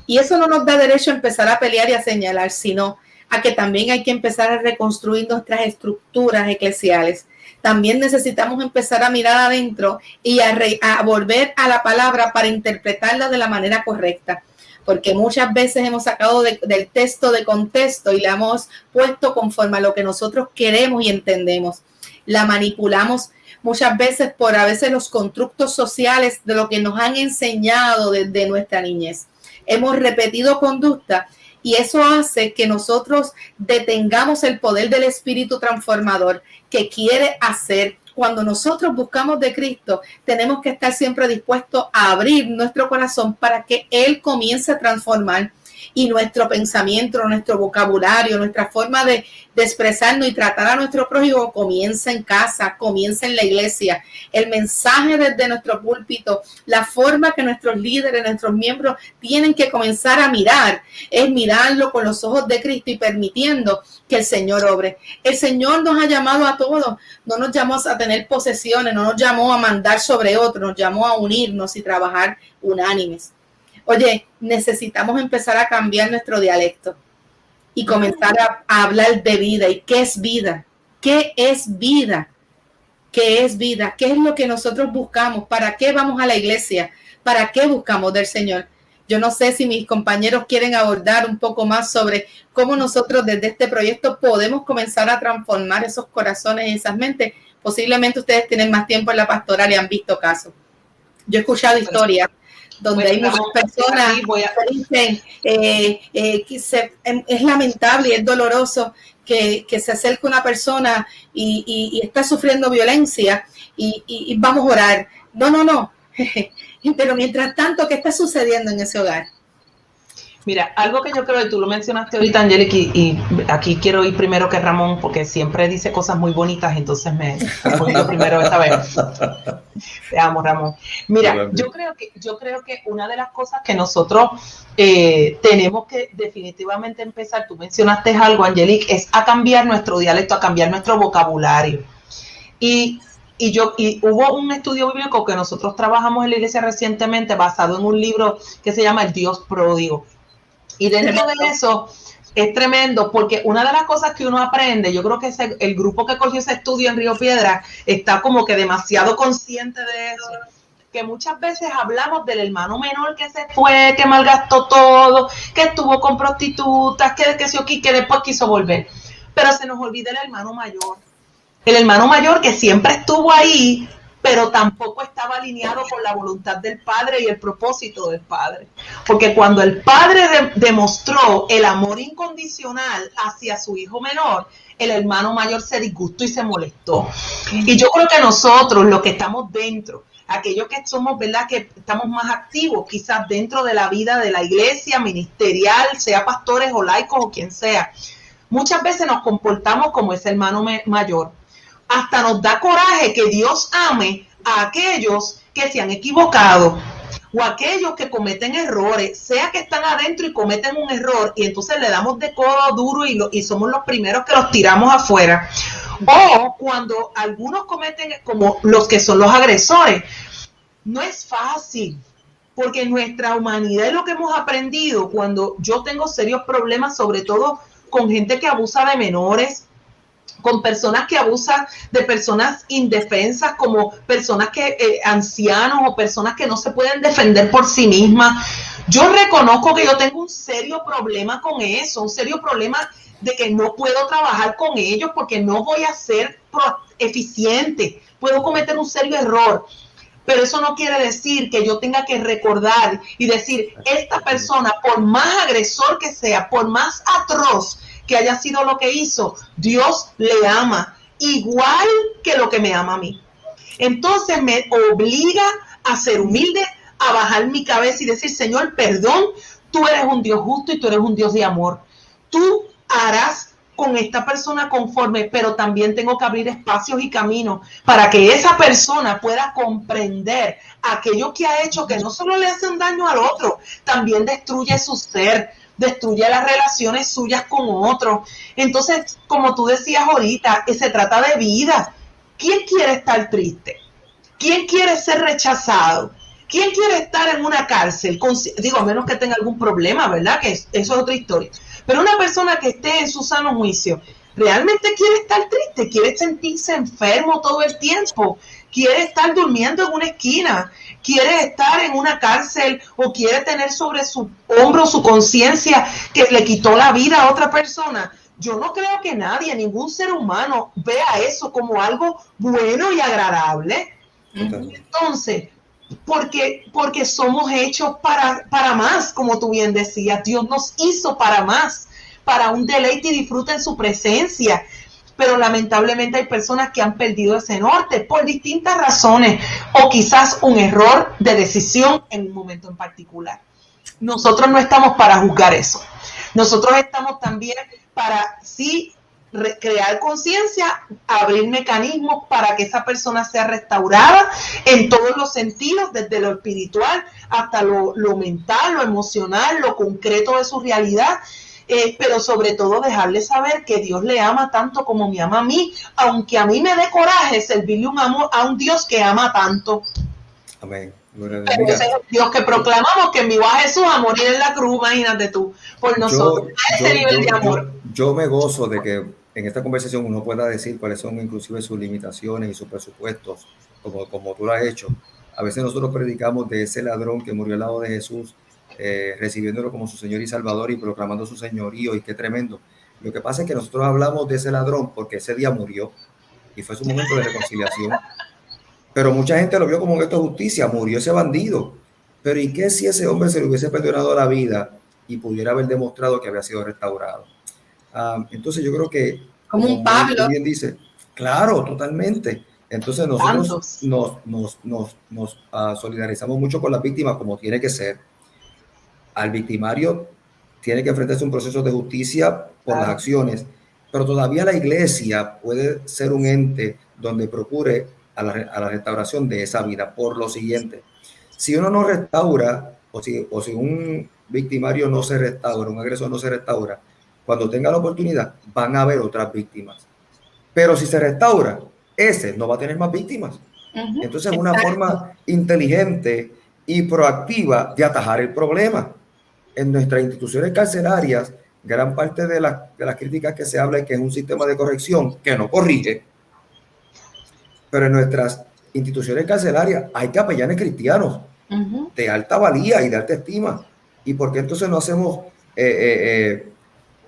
Y eso no nos da derecho a empezar a pelear y a señalar, sino a que también hay que empezar a reconstruir nuestras estructuras eclesiales. También necesitamos empezar a mirar adentro y a volver a la palabra para interpretarla de la manera correcta. Porque muchas veces hemos sacado del texto de contexto y la hemos puesto conforme a lo que nosotros queremos y entendemos. La manipulamos muchas veces por a veces los constructos sociales de lo que nos han enseñado desde nuestra niñez. Hemos repetido conducta y eso hace que nosotros detengamos el poder del Espíritu transformador que quiere hacer. Cuando nosotros buscamos de Cristo, tenemos que estar siempre dispuestos a abrir nuestro corazón para que Él comience a transformar y nuestro pensamiento, nuestro vocabulario, nuestra forma de expresarnos y tratar a nuestro prójimo comienza en casa, comienza en la iglesia. El mensaje desde nuestro púlpito, la forma que nuestros líderes, nuestros miembros tienen que comenzar a mirar, es mirarlo con los ojos de Cristo y permitiendo que el Señor obre. El Señor nos ha llamado a todos, no nos llamó a tener posesiones, no nos llamó a mandar sobre otros, nos llamó a unirnos y trabajar unánimes. Oye, necesitamos empezar a cambiar nuestro dialecto y comenzar a hablar de vida. ¿Y qué es vida? ¿Qué es vida? que es vida, qué es lo que nosotros buscamos, para qué vamos a la iglesia, para qué buscamos del Señor. Yo no sé si mis compañeros quieren abordar un poco más sobre cómo nosotros desde este proyecto podemos comenzar a transformar esos corazones y esas mentes. Posiblemente ustedes tienen más tiempo en la pastoral y han visto casos. Yo he escuchado historias donde hay muchas personas que dicen es lamentable y es doloroso que se acerque una persona y está sufriendo violencia y vamos a orar. No. Pero mientras tanto, ¿qué está sucediendo en ese hogar? Mira, algo que yo creo, y tú lo mencionaste ahorita, Angélica, y aquí quiero ir primero que Ramón, porque siempre dice cosas muy bonitas, entonces me voy yo primero esta vez. Te amo, Ramón. Mira, yo creo que una de las cosas que nosotros tenemos que definitivamente empezar, tú mencionaste algo, Angélica, es a cambiar nuestro dialecto, a cambiar nuestro vocabulario. Y hubo un estudio bíblico que nosotros trabajamos en la iglesia recientemente basado en un libro que se llama El Dios Pródigo. Y dentro de eso es tremendo porque una de las cosas que uno aprende, yo creo que el grupo que cogió ese estudio en Río Piedra está como que demasiado consciente de eso, que muchas veces hablamos del hermano menor que se fue, que malgastó todo, que estuvo con prostitutas, que después quiso volver. Pero se nos olvida el hermano mayor. El hermano mayor que siempre estuvo ahí, pero tampoco estaba alineado con la voluntad del Padre y el propósito del Padre. Porque cuando el Padre demostró el amor incondicional hacia su hijo menor, el hermano mayor se disgustó y se molestó. Y yo creo que nosotros, los que estamos dentro, aquellos que somos, ¿verdad?, que estamos más activos, quizás dentro de la vida de la iglesia ministerial, sea pastores o laicos o quien sea, muchas veces nos comportamos como ese hermano mayor. Hasta nos da coraje que Dios ame a aquellos que se han equivocado o aquellos que cometen errores, sea que están adentro y cometen un error y entonces le damos de codo duro y somos los primeros que los tiramos afuera. O cuando algunos cometen, como los que son los agresores, no es fácil, porque en nuestra humanidad es lo que hemos aprendido. Cuando yo tengo serios problemas, sobre todo con gente que abusa de menores, con personas que abusan de personas indefensas, como personas que ancianos o personas que no se pueden defender por sí mismas. Yo reconozco que yo tengo un serio problema con eso, un serio problema de que no puedo trabajar con ellos porque no voy a ser eficiente, puedo cometer un serio error. Pero eso no quiere decir que yo tenga que recordar y decir, esta persona, por más agresor que sea, por más atroz que haya sido lo que hizo, Dios le ama igual que lo que me ama a mí. Entonces me obliga a ser humilde, a bajar mi cabeza y decir, Señor, perdón, tú eres un Dios justo y tú eres un Dios de amor. Tú harás con esta persona conforme, pero también tengo que abrir espacios y caminos para que esa persona pueda comprender aquello que ha hecho, que no solo le hace un daño al otro, también destruye su ser, destruye las relaciones suyas con otros. Entonces, como tú decías ahorita, se trata de vida. ¿Quién quiere estar triste? ¿Quién quiere ser rechazado? ¿Quién quiere estar en una cárcel? Digo, a menos que tenga algún problema, ¿verdad? Que eso es otra historia. Pero una persona que esté en su sano juicio, realmente quiere estar triste, quiere sentirse enfermo todo el tiempo, quiere estar durmiendo en una esquina, quiere estar en una cárcel o quiere tener sobre su hombro su conciencia que le quitó la vida a otra persona. Yo no creo que nadie, ningún ser humano vea eso como algo bueno y agradable. Entonces, porque somos hechos para más, como tú bien decías. Dios nos hizo para más, para un deleite y disfrute en su presencia. Pero lamentablemente hay personas que han perdido ese norte por distintas razones o quizás un error de decisión en un momento en particular. Nosotros no estamos para juzgar eso. Nosotros estamos también para sí crear conciencia, abrir mecanismos para que esa persona sea restaurada en todos los sentidos, desde lo espiritual hasta lo mental, lo emocional, lo concreto de su realidad. Pero sobre todo dejarle saber que Dios le ama tanto como me ama a mí, aunque a mí me dé coraje servirle a un Dios que ama tanto. Amén. Pero ese es el Dios que proclamamos, que envió a Jesús a morir en la cruz, imagínate tú, por nosotros, a ese nivel de amor. Yo me gozo de que en esta conversación uno pueda decir cuáles son inclusive sus limitaciones y sus presupuestos, como tú lo has hecho. A veces nosotros predicamos de ese ladrón que murió al lado de Jesús, recibiéndolo como su Señor y Salvador y proclamando su señorío, y qué tremendo. Lo que pasa es que nosotros hablamos de ese ladrón porque ese día murió y fue su momento de reconciliación. Pero mucha gente lo vio como un acto de justicia, murió ese bandido. Pero ¿y qué si ese hombre se le hubiese perdonado la vida y pudiera haber demostrado que había sido restaurado? Entonces yo creo que, como un Pablo, bien dice, claro, totalmente. Entonces nosotros nos solidarizamos mucho con las víctimas, como tiene que ser. Al victimario tiene que enfrentarse a un proceso de justicia por las acciones, pero todavía la iglesia puede ser un ente donde procure a la restauración de esa vida. Por lo siguiente, si uno no restaura, o si un victimario no se restaura, un agresor no se restaura, cuando tenga la oportunidad van a haber otras víctimas. Pero si se restaura, ese no va a tener más víctimas. Entonces es una forma inteligente y proactiva de atajar el problema. En nuestras instituciones carcelarias, gran parte de las críticas que se habla es que es un sistema de corrección que no corrige. Pero en nuestras instituciones carcelarias hay capellanes cristianos de alta valía y de alta estima. ¿Y por qué entonces no hacemos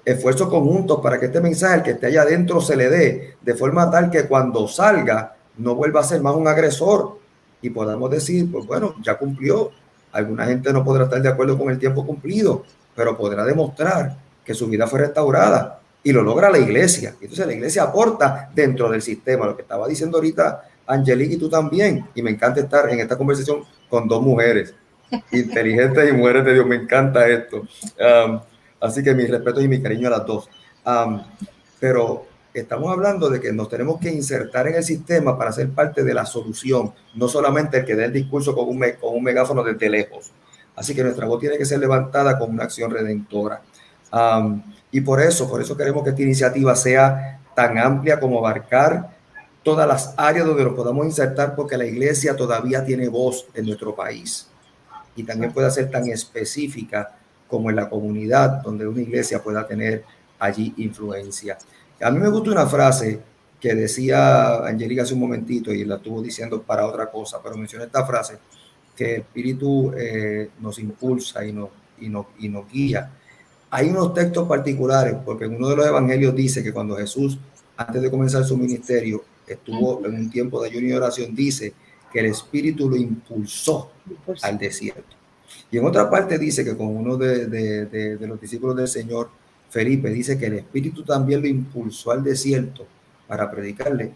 esfuerzos conjuntos para que este mensaje, al que esté allá adentro, se le dé de forma tal que cuando salga no vuelva a ser más un agresor y podamos decir, pues bueno, ya cumplió? Alguna gente no podrá estar de acuerdo con el tiempo cumplido, pero podrá demostrar que su vida fue restaurada, y lo logra la iglesia. Entonces la iglesia aporta dentro del sistema, lo que estaba diciendo ahorita Angelique y tú también, y me encanta estar en esta conversación con dos mujeres inteligentes y mujeres de Dios, me encanta esto. Así que mi respeto y mi cariño a las dos. Pero estamos hablando de que nos tenemos que insertar en el sistema para ser parte de la solución, no solamente el que dé el discurso con un megáfono desde lejos. Así que nuestra voz tiene que ser levantada con una acción redentora. Y por eso queremos que esta iniciativa sea tan amplia como abarcar todas las áreas donde nos podamos insertar, porque la iglesia todavía tiene voz en nuestro país, y también puede ser tan específica como en la comunidad, donde una iglesia pueda tener allí influencia. A mí me gusta una frase que decía Angelique hace un momentito, y la estuvo diciendo para otra cosa, pero mencioné esta frase, que el Espíritu nos impulsa y nos guía. Hay unos textos particulares, porque en uno de los evangelios dice que cuando Jesús, antes de comenzar su ministerio, estuvo en un tiempo de ayuno y oración, dice que el Espíritu lo impulsó al desierto. Y en otra parte dice que con uno de los discípulos del Señor, Felipe, dice que el Espíritu también lo impulsó al desierto para predicarle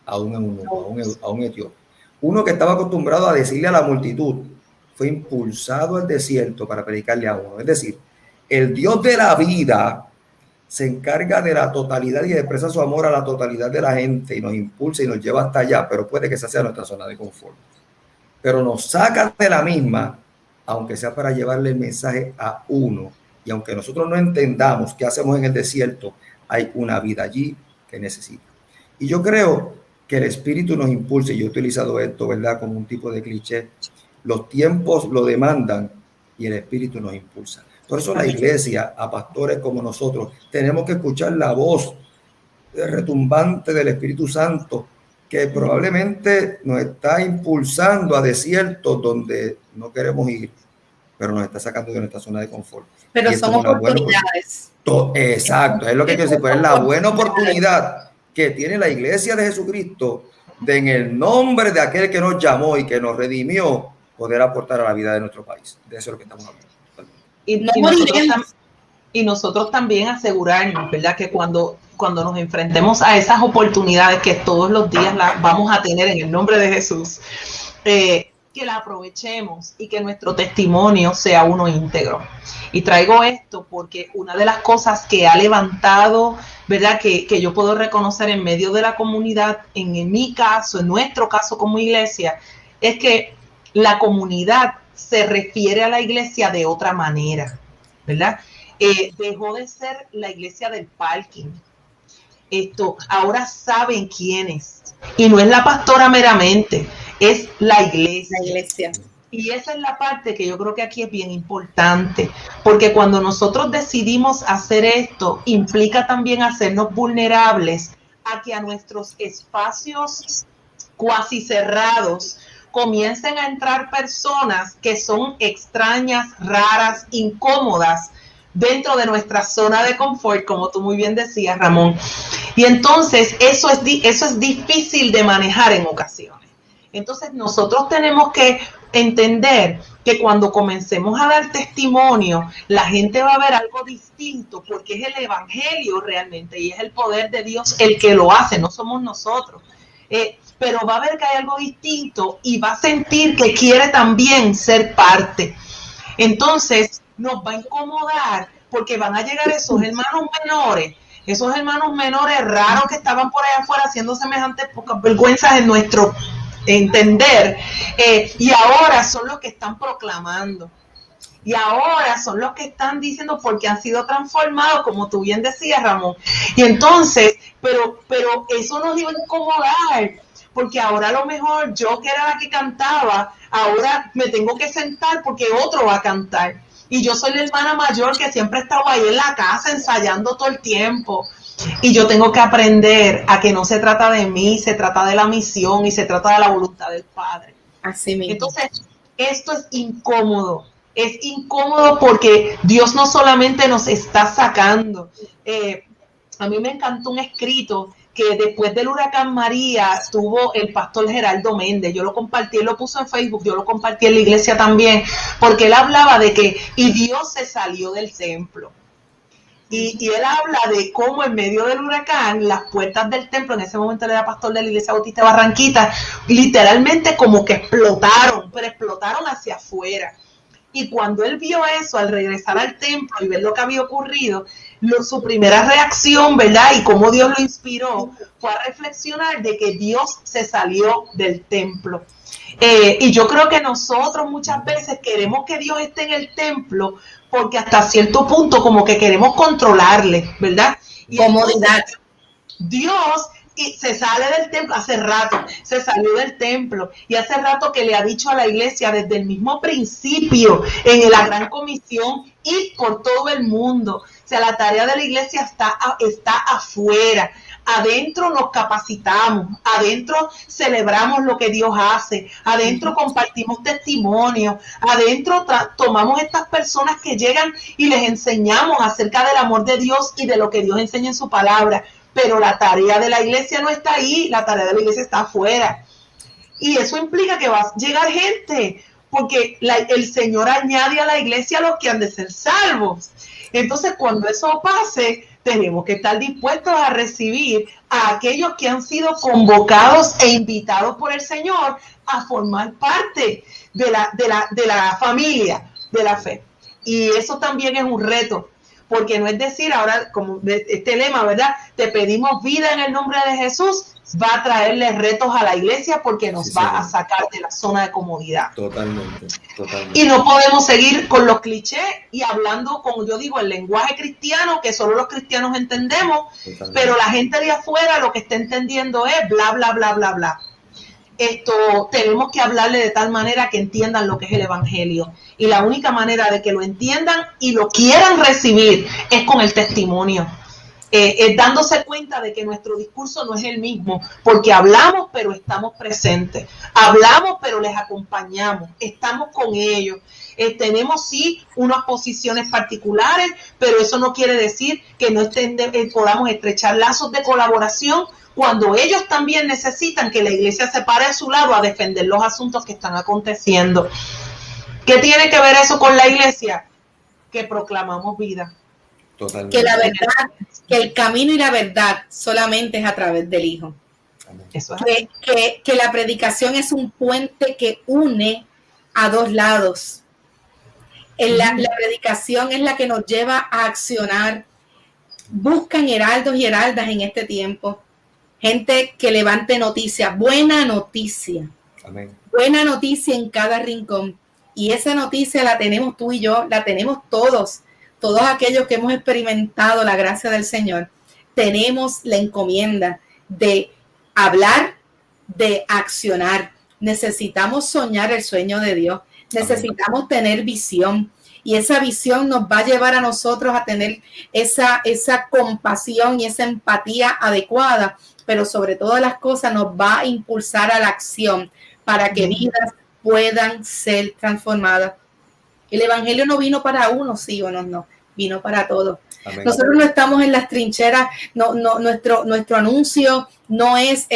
a un eunuco, a un etíope. Uno que estaba acostumbrado a decirle a la multitud, fue impulsado al desierto para predicarle a uno. Es decir, el Dios de la vida se encarga de la totalidad y expresa su amor a la totalidad de la gente y nos impulsa y nos lleva hasta allá, pero puede que esa sea nuestra zona de confort. Pero nos saca de la misma, aunque sea para llevarle el mensaje a uno. Y aunque nosotros no entendamos qué hacemos en el desierto, hay una vida allí que necesita. Y yo creo que el Espíritu nos impulsa, y yo he utilizado esto, ¿verdad?, como un tipo de cliché. Los tiempos lo demandan y el Espíritu nos impulsa. Por eso la iglesia, a pastores como nosotros, tenemos que escuchar la voz retumbante del Espíritu Santo, que probablemente nos está impulsando a desiertos donde no queremos ir, pero nos está sacando de nuestra zona de confort. Pero son oportunidades. Exacto, es lo que quiero decir, pues es la buena oportunidad que tiene la iglesia de Jesucristo de, en el nombre de aquel que nos llamó y que nos redimió, poder aportar a la vida de nuestro país. De eso es lo que estamos hablando. Y nosotros también asegurarnos, ¿verdad?, que cuando nos enfrentemos a esas oportunidades que todos los días las vamos a tener en el nombre de Jesús, que la aprovechemos y que nuestro testimonio sea uno íntegro. Y traigo esto porque una de las cosas que ha levantado, ¿verdad?, que yo puedo reconocer en medio de la comunidad, en mi caso, en nuestro caso como iglesia, es que la comunidad se refiere a la iglesia de otra manera, ¿verdad? Dejó de ser la iglesia del parking. Ahora saben quién es. Y no es la pastora meramente, es la iglesia. Y esa es la parte que yo creo que aquí es bien importante, porque cuando nosotros decidimos hacer esto, implica también hacernos vulnerables a que a nuestros espacios cuasi cerrados comiencen a entrar personas que son extrañas, raras, incómodas dentro de nuestra zona de confort, como tú muy bien decías, Ramón. Y entonces eso es difícil de manejar en ocasiones. Entonces nosotros tenemos que entender que cuando comencemos a dar testimonio, la gente va a ver algo distinto, porque es el evangelio realmente y es el poder de Dios el que lo hace, no somos nosotros. Pero va a ver que hay algo distinto y va a sentir que quiere también ser parte. Entonces nos va a incomodar porque van a llegar esos hermanos menores raros que estaban por allá afuera haciendo semejantes pocas vergüenzas en nuestro entender, y ahora son los que están proclamando. Y ahora son los que están diciendo porque han sido transformados, como tú bien decías, Ramón. Y entonces, pero eso nos iba a incomodar, porque ahora a lo mejor yo, que era la que cantaba, ahora me tengo que sentar porque otro va a cantar. Y yo soy la hermana mayor que siempre he estado ahí en la casa ensayando todo el tiempo. Y yo tengo que aprender a que no se trata de mí, se trata de la misión y se trata de la voluntad del Padre. Así mismo. Entonces, esto es incómodo. Es incómodo porque Dios no solamente nos está sacando. A mí me encantó un escrito que después del huracán María tuvo el pastor Geraldo Méndez. Yo lo compartí, él lo puso en Facebook, yo lo compartí en la iglesia también, porque él hablaba de que, y Dios se salió del templo. Y él habla de cómo en medio del huracán, las puertas del templo, en ese momento él era pastor de la Iglesia Bautista de Barranquita, literalmente como que explotaron, pero explotaron hacia afuera. Y cuando él vio eso, al regresar al templo y ver lo que había ocurrido, su primera reacción, ¿verdad? Y cómo Dios lo inspiró, fue a reflexionar de que Dios se salió del templo. Y yo creo que nosotros muchas veces queremos que Dios esté en el templo porque hasta cierto punto como que queremos controlarle, ¿verdad? Y comodidad. Dios se sale del templo, hace rato se salió del templo y hace rato que le ha dicho a la iglesia desde el mismo principio en la gran comisión, ir por todo el mundo. O sea, la tarea de la iglesia está afuera. Adentro nos capacitamos, adentro celebramos lo que Dios hace, adentro compartimos testimonios, adentro tomamos estas personas que llegan y les enseñamos acerca del amor de Dios y de lo que Dios enseña en su palabra. Pero la tarea de la iglesia no está ahí, la tarea de la iglesia está afuera. Y eso implica que va a llegar gente, porque el Señor añade a la iglesia a los que han de ser salvos. Entonces, cuando eso pase, tenemos que estar dispuestos a recibir a aquellos que han sido convocados e invitados por el Señor a formar parte de la familia de la fe. Y eso también es un reto, porque no es decir ahora, como este lema, ¿verdad? Te pedimos vida en el nombre de Jesús, va a traerle retos a la iglesia porque nos va a sacar de la zona de comodidad. Totalmente. Y no podemos seguir con los clichés y hablando, como yo digo, el lenguaje cristiano que solo los cristianos entendemos, pero la gente de afuera lo que está entendiendo es bla, bla, bla, bla, bla. Tenemos que hablarle de tal manera que entiendan lo que es el evangelio. Y la única manera de que lo entiendan y lo quieran recibir es con el testimonio. Es dándose cuenta de que nuestro discurso no es el mismo, porque hablamos pero estamos presentes, hablamos pero les acompañamos, estamos con ellos. Tenemos sí unas posiciones particulares, pero eso no quiere decir que no podamos estrechar lazos de colaboración cuando ellos también necesitan que la iglesia se pare a su lado a defender los asuntos que están aconteciendo. ¿Qué tiene que ver eso con la iglesia? Que proclamamos vida. Totalmente. Que la verdad, que el camino y la verdad solamente es a través del Hijo. Eso es. Que la predicación es un puente que une a dos lados. La predicación es la que nos lleva a accionar. Buscan heraldos y heraldas en este tiempo. Gente que levante noticias, buena noticia. Amén. Buena noticia en cada rincón. Y esa noticia la tenemos tú y yo, la tenemos todos aquellos que hemos experimentado la gracia del Señor. Tenemos la encomienda de hablar, de accionar. Necesitamos soñar el sueño de Dios. Necesitamos tener visión. Y esa visión nos va a llevar a nosotros a tener esa compasión y esa empatía adecuada, pero sobre todas las cosas nos va a impulsar a la acción para que vidas puedan ser transformadas. El evangelio no vino para uno, sí o no, vino para todos. Amén. Nosotros no estamos en las trincheras, nuestro anuncio no es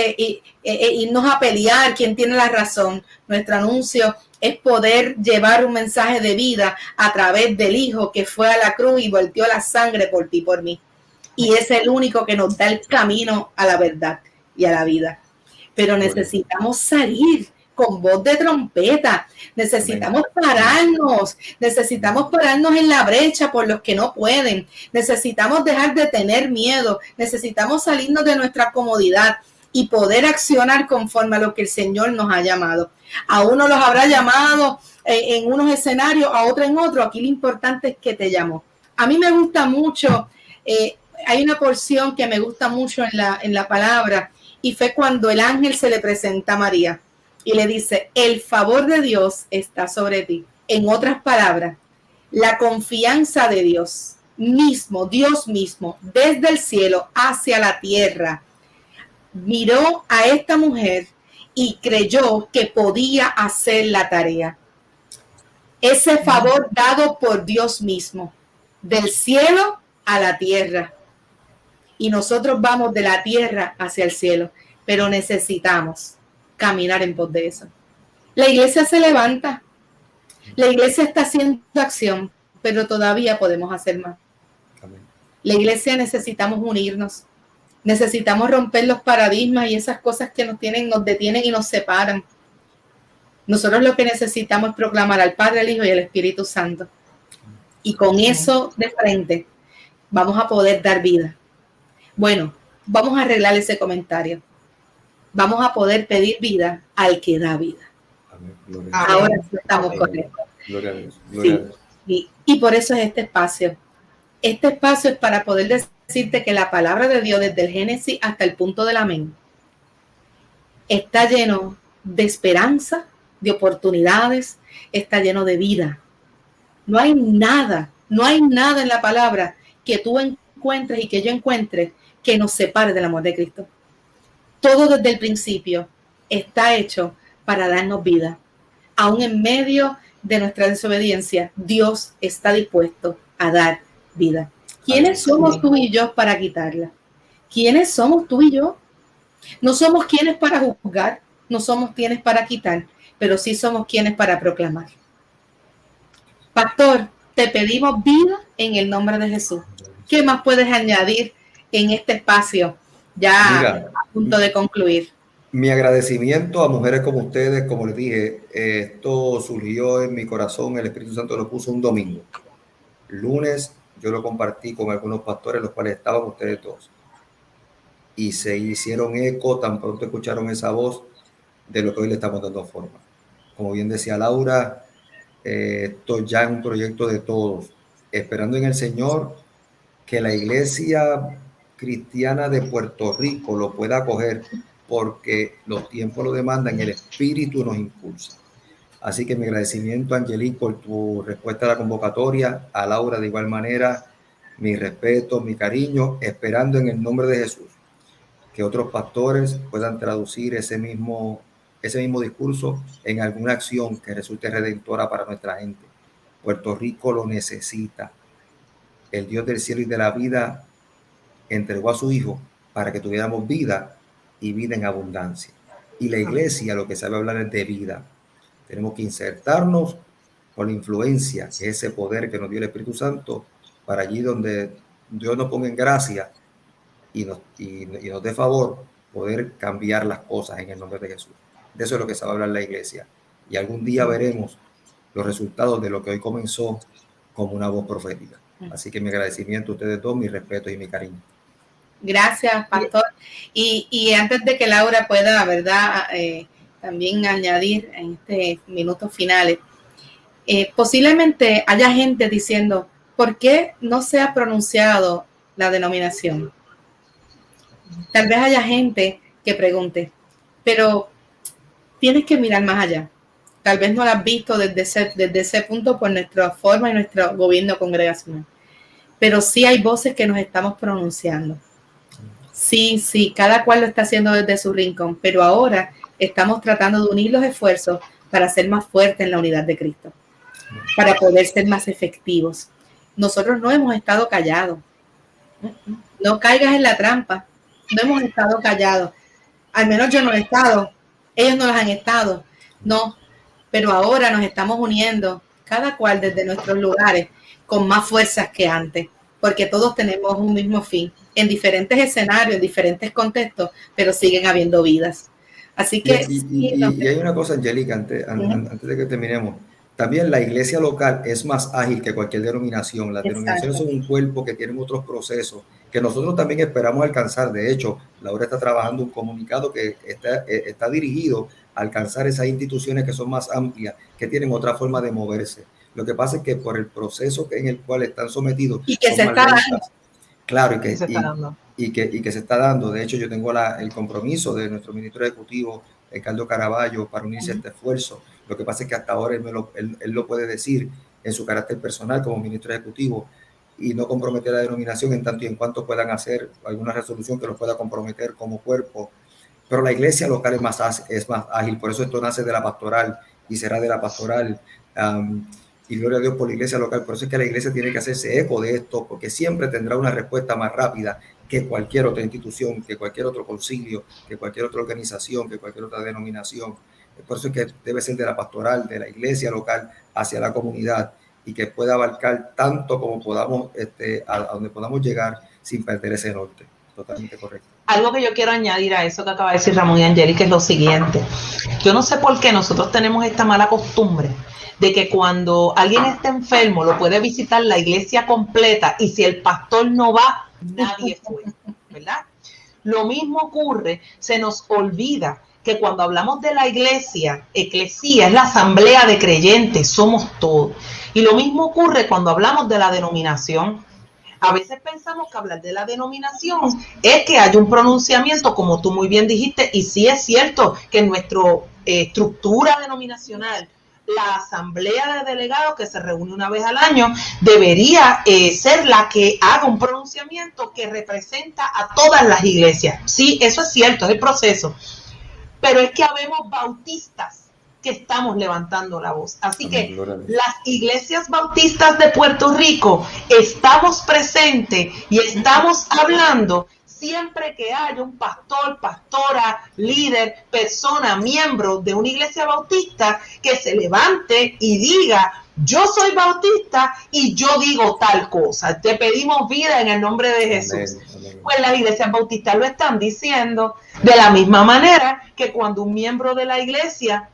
irnos a pelear quién tiene la razón. Nuestro anuncio es poder llevar un mensaje de vida a través del Hijo que fue a la cruz y vertió la sangre por ti y por mí. Y es el único que nos da el camino a la verdad y a la vida. Pero necesitamos salir con voz de trompeta, necesitamos pararnos en la brecha por los que no pueden, necesitamos dejar de tener miedo, necesitamos salirnos de nuestra comodidad y poder accionar conforme a lo que el Señor nos ha llamado. A uno los habrá llamado en unos escenarios, a otro en otro. Aquí lo importante es que te llamó. A mí me gusta mucho, hay una porción que me gusta mucho en la palabra, y fue cuando el ángel se le presenta a María y le dice, el favor de Dios está sobre ti. En otras palabras, la confianza de Dios mismo, desde el cielo hacia la tierra, miró a esta mujer y creyó que podía hacer la tarea. Ese favor dado por Dios mismo, del cielo a la tierra. Y nosotros vamos de la tierra hacia el cielo, pero necesitamos caminar en pos de eso. La iglesia se levanta, la iglesia está haciendo acción, pero todavía podemos hacer más. Amén. La iglesia necesitamos unirnos, necesitamos romper los paradigmas y esas cosas que nos detienen y nos separan. Nosotros lo que necesitamos es proclamar al Padre, al Hijo y al Espíritu Santo. Y con eso de frente vamos a poder dar vida. Bueno, vamos a arreglar ese comentario. Vamos a poder pedir vida al que da vida. Amén. Ahora sí estamos correctos. Gloria a Dios. Gloria a Dios. Y por eso es este espacio. Este espacio es para poder decirte que la palabra de Dios, desde el Génesis hasta el punto del amén, está lleno de esperanza, de oportunidades, está lleno de vida. No hay nada en la palabra que tú encuentres y que yo encuentre que nos separe del amor de Cristo. Todo desde el principio está hecho para darnos vida. Aún en medio de nuestra desobediencia, Dios está dispuesto a dar vida. ¿Quiénes somos tú y yo para quitarla? ¿Quiénes somos tú y yo? No somos quienes para juzgar, no somos quienes para quitar, pero sí somos quienes para proclamar. Pastor, te pedimos vida en el nombre de Jesús. ¿Qué más puedes añadir en este espacio? Ya a punto de concluir. Mi agradecimiento a mujeres como ustedes, como les dije, esto surgió en mi corazón, el Espíritu Santo lo puso un domingo. Lunes yo lo compartí con algunos pastores, los cuales estaban ustedes dos. Y se hicieron eco, tan pronto escucharon esa voz de lo que hoy le estamos dando forma. Como bien decía Laura, esto ya es un proyecto de todos, esperando en el Señor que la iglesia cristiana de Puerto Rico lo pueda acoger, porque los tiempos lo demandan, el Espíritu nos impulsa. Así que mi agradecimiento, Angelique, por tu respuesta a la convocatoria, a Laura de igual manera, mi respeto, mi cariño, esperando en el nombre de Jesús que otros pastores puedan traducir ese mismo discurso en alguna acción que resulte redentora para nuestra gente. Puerto Rico lo necesita. El Dios del cielo y de la vida entregó a su Hijo para que tuviéramos vida y vida en abundancia. Y la iglesia lo que sabe hablar es de vida. Tenemos que insertarnos con la influencia, que es ese poder que nos dio el Espíritu Santo, para allí donde Dios nos ponga en gracia y nos dé favor, poder cambiar las cosas en el nombre de Jesús. De eso es lo que sabe hablar la iglesia. Y algún día veremos los resultados de lo que hoy comenzó como una voz profética. Así que mi agradecimiento a ustedes dos, mi respeto y mi cariño. Gracias, pastor. Y antes de que Laura pueda, ¿verdad?, también añadir en este minutos finales, posiblemente haya gente diciendo, ¿por qué no se ha pronunciado la denominación? Tal vez haya gente que pregunte, pero tienes que mirar más allá. Tal vez no lo has visto desde ese punto por nuestra forma y nuestro gobierno congregacional. Pero sí hay voces que nos estamos pronunciando. Sí, cada cual lo está haciendo desde su rincón, pero ahora estamos tratando de unir los esfuerzos para ser más fuertes en la unidad de Cristo, para poder ser más efectivos. Nosotros no hemos estado callados. No caigas en la trampa. No hemos estado callados. Al menos yo no he estado. Ellos no los han estado. No. Pero ahora nos estamos uniendo, cada cual desde nuestros lugares, con más fuerzas que antes, porque todos tenemos un mismo fin, en diferentes escenarios, en diferentes contextos, pero siguen habiendo vidas. Así que... Y hay una cosa, Angélica, antes de que terminemos. También la iglesia local es más ágil que cualquier denominación. Las denominaciones son un cuerpo que tienen otros procesos que nosotros también esperamos alcanzar. De hecho, Laura está trabajando un comunicado que está dirigido a alcanzar esas instituciones que son más amplias, que tienen otra forma de moverse. Lo que pasa es que por el proceso en el cual están sometidos... Y que se está dando. Claro, y que se está dando. De hecho, yo tengo el compromiso de nuestro ministro ejecutivo, Ricardo Caraballo, para unirse a este esfuerzo. Lo que pasa es que hasta ahora él lo puede decir en su carácter personal como ministro ejecutivo y no comprometer a la denominación en tanto y en cuanto puedan hacer alguna resolución que los pueda comprometer como cuerpo. Pero la iglesia local es más ágil, por eso esto nace de la pastoral y será de la pastoral. Y gloria a Dios por la iglesia local. Por eso es que la iglesia tiene que hacerse eco de esto, porque siempre tendrá una respuesta más rápida que cualquier otra institución, que cualquier otro concilio, que cualquier otra organización, que cualquier otra denominación. Por eso es que debe ser de la pastoral, de la iglesia local hacia la comunidad y que pueda abarcar tanto como podamos, a donde podamos llegar sin perder ese norte. Totalmente correcto. Algo que yo quiero añadir a eso que acaba de decir Ramón y Angélica es lo siguiente. Yo no sé por qué nosotros tenemos esta mala costumbre de que cuando alguien está enfermo lo puede visitar la iglesia completa y si el pastor no va, nadie fue, ¿verdad? Lo mismo ocurre, se nos olvida que cuando hablamos de la iglesia, eclesía es la asamblea de creyentes, somos todos. Y lo mismo ocurre cuando hablamos de la denominación. A veces pensamos que hablar de la denominación es que haya un pronunciamiento, como tú muy bien dijiste, y sí es cierto que en nuestra estructura denominacional, la asamblea de delegados que se reúne una vez al año debería ser la que haga un pronunciamiento que representa a todas las iglesias. Sí, eso es cierto, es el proceso. Pero es que habemos bautistas que estamos levantando la voz. Así que las iglesias bautistas de Puerto Rico estamos presentes y estamos hablando siempre que haya un pastor, pastora, líder, persona, miembro de una iglesia bautista que se levante y diga: yo soy bautista y yo digo tal cosa. Te pedimos vida en el nombre de Jesús. Amén. Pues las iglesias bautistas lo están diciendo de la misma manera que cuando un miembro de la iglesia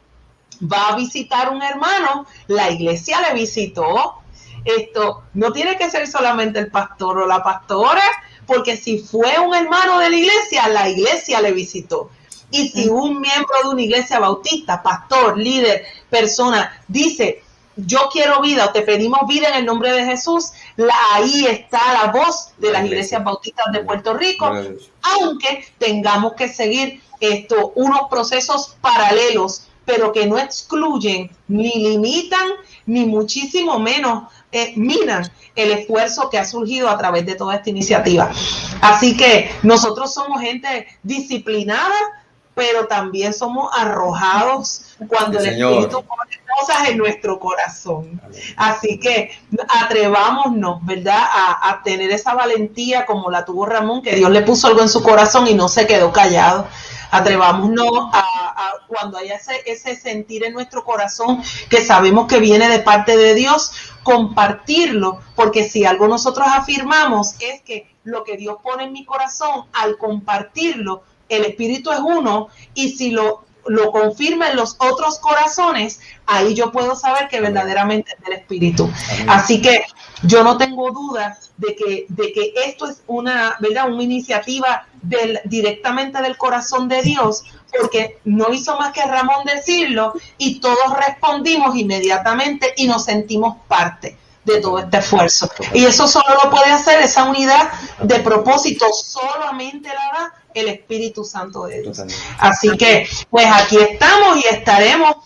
va a visitar a un hermano, la iglesia le visitó. Esto no tiene que ser solamente el pastor o la pastora, porque si fue un hermano de la iglesia le visitó. Y si un miembro de una iglesia bautista, pastor, líder, persona, dice: yo quiero vida o te pedimos vida en el nombre de Jesús, ahí está la voz de las iglesias bautistas de Puerto Rico, aunque tengamos que seguir unos procesos paralelos, pero que no excluyen, ni limitan, ni muchísimo menos minan el esfuerzo que ha surgido a través de toda esta iniciativa. Así que nosotros somos gente disciplinada, pero también somos arrojados cuando el Espíritu pone cosas en nuestro corazón. Así que atrevámonos, ¿verdad?, a tener esa valentía como la tuvo Ramón, que Dios le puso algo en su corazón y no se quedó callado. Atrevámonos a cuando haya ese sentir en nuestro corazón que sabemos que viene de parte de Dios, compartirlo, porque si algo nosotros afirmamos es que lo que Dios pone en mi corazón, al compartirlo, el Espíritu es uno, y si lo confirma en los otros corazones, ahí yo puedo saber que verdaderamente es del Espíritu. Amén. Así que yo no tengo duda de que esto es una iniciativa directamente del corazón de Dios, porque no hizo más que Ramón decirlo y todos respondimos inmediatamente y nos sentimos parte de todo este esfuerzo. Y eso solo lo puede hacer, esa unidad de propósito solamente la da el Espíritu Santo de Dios. Así que pues aquí estamos y estaremos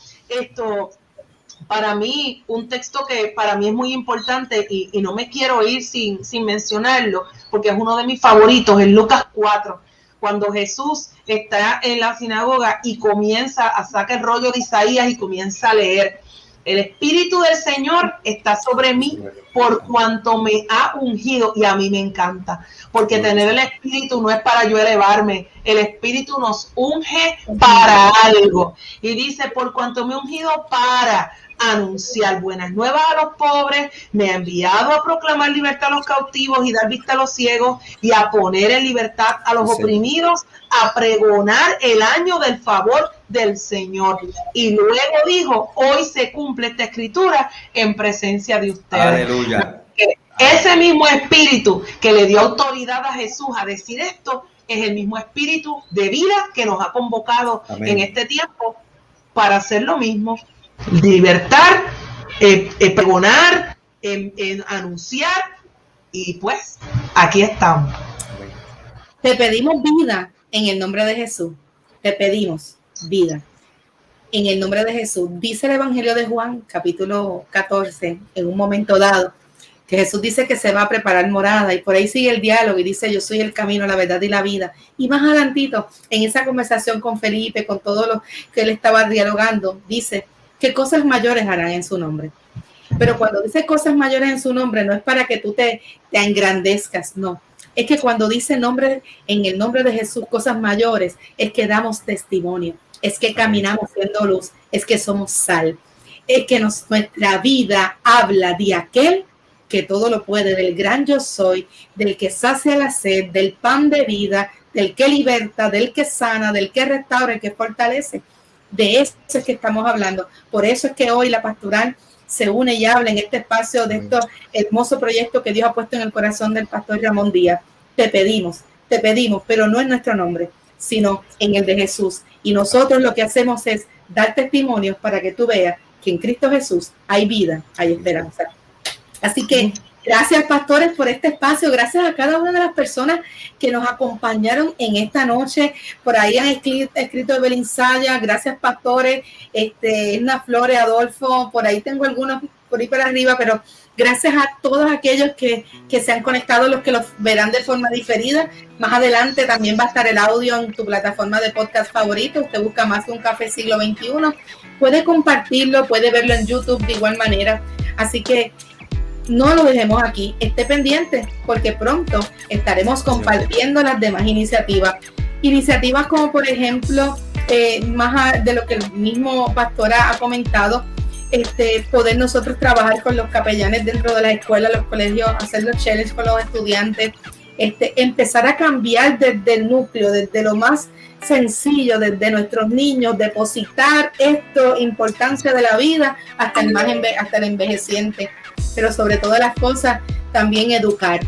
para mí, un texto que para mí es muy importante y no me quiero ir sin mencionarlo, porque es uno de mis favoritos, en Lucas 4, cuando Jesús está en la sinagoga y saca el rollo de Isaías y comienza a leer. El Espíritu del Señor está sobre mí por cuanto me ha ungido, y a mí me encanta, porque tener el Espíritu no es para yo elevarme, el Espíritu nos unge para algo, y dice, por cuanto me ha ungido para anunciar buenas nuevas a los pobres, me ha enviado a proclamar libertad a los cautivos y dar vista a los ciegos, y a poner en libertad a los oprimidos, a pregonar el año del favor del Señor. Y luego dijo, hoy se cumple esta escritura en presencia de ustedes. Aleluya. Ese mismo espíritu que le dio autoridad a Jesús a decir esto, es el mismo espíritu de vida que nos ha convocado en este tiempo para hacer lo mismo. Libertar, pregonar, anunciar, y pues aquí estamos. Te pedimos vida en el nombre de Jesús. Te pedimos vida en el nombre de Jesús. Dice el Evangelio de Juan, capítulo 14, en un momento dado, que Jesús dice que se va a preparar morada, y por ahí sigue el diálogo y dice, yo soy el camino, la verdad y la vida. Y más adelantito, en esa conversación con Felipe, con todo lo que él estaba dialogando, dice que cosas mayores harán en su nombre. Pero cuando dice cosas mayores en su nombre, no es para que tú te engrandezcas, no. Es que cuando dice en el nombre de Jesús, cosas mayores, es que damos testimonio, es que caminamos siendo luz, es que somos sal, es que nuestra vida habla de aquel que todo lo puede, del gran yo soy, del que sacia la sed, del pan de vida, del que liberta, del que sana, del que restaura, el que fortalece. De eso es que estamos hablando. Por eso es que hoy la pastoral se une y habla en este espacio de este hermoso proyecto que Dios ha puesto en el corazón del pastor Ramón Díaz. Te pedimos, pero no en nuestro nombre, sino en el de Jesús. Y nosotros lo que hacemos es dar testimonios para que tú veas que en Cristo Jesús hay vida, hay esperanza. Así que gracias, pastores, por este espacio. Gracias a cada una de las personas que nos acompañaron en esta noche. Por ahí han escrito Evelyn Saya. Gracias, pastores. Edna Flores, Adolfo. Por ahí tengo algunos por ahí para arriba, pero gracias a todos aquellos que se han conectado, los que los verán de forma diferida. Más adelante también va a estar el audio en tu plataforma de podcast favorito. Usted busca Más que un Café Siglo XXI. Puede compartirlo, puede verlo en YouTube de igual manera. Así que no lo dejemos aquí, esté pendiente, porque pronto estaremos compartiendo las demás iniciativas como por ejemplo, más de lo que el mismo pastor ha comentado, poder nosotros trabajar con los capellanes dentro de las escuelas, los colegios, hacer los challenges con los estudiantes, empezar a cambiar desde el núcleo, desde lo más sencillo, desde nuestros niños, depositar importancia de la vida hasta el envejeciente. Pero sobre todas las cosas, también educar.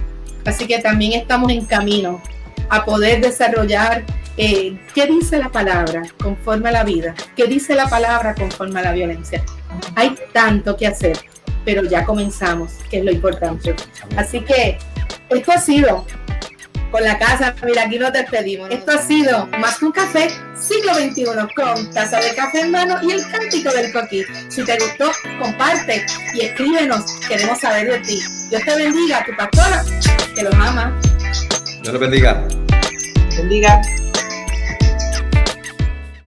Así que también estamos en camino a poder desarrollar qué dice la palabra conforme a la vida, qué dice la palabra conforme a la violencia. Hay tanto que hacer, pero ya comenzamos, que es lo importante. Así que esto ha sido con la casa, mira, aquí nos despedimos. Esto ha sido Más que un Café Siglo XXI, con taza de café en mano y el cántico del coquí. Si te gustó, comparte y escríbenos, queremos saber de ti. Dios te bendiga, tu pastora, que los ama. Dios te bendiga. Bendiga.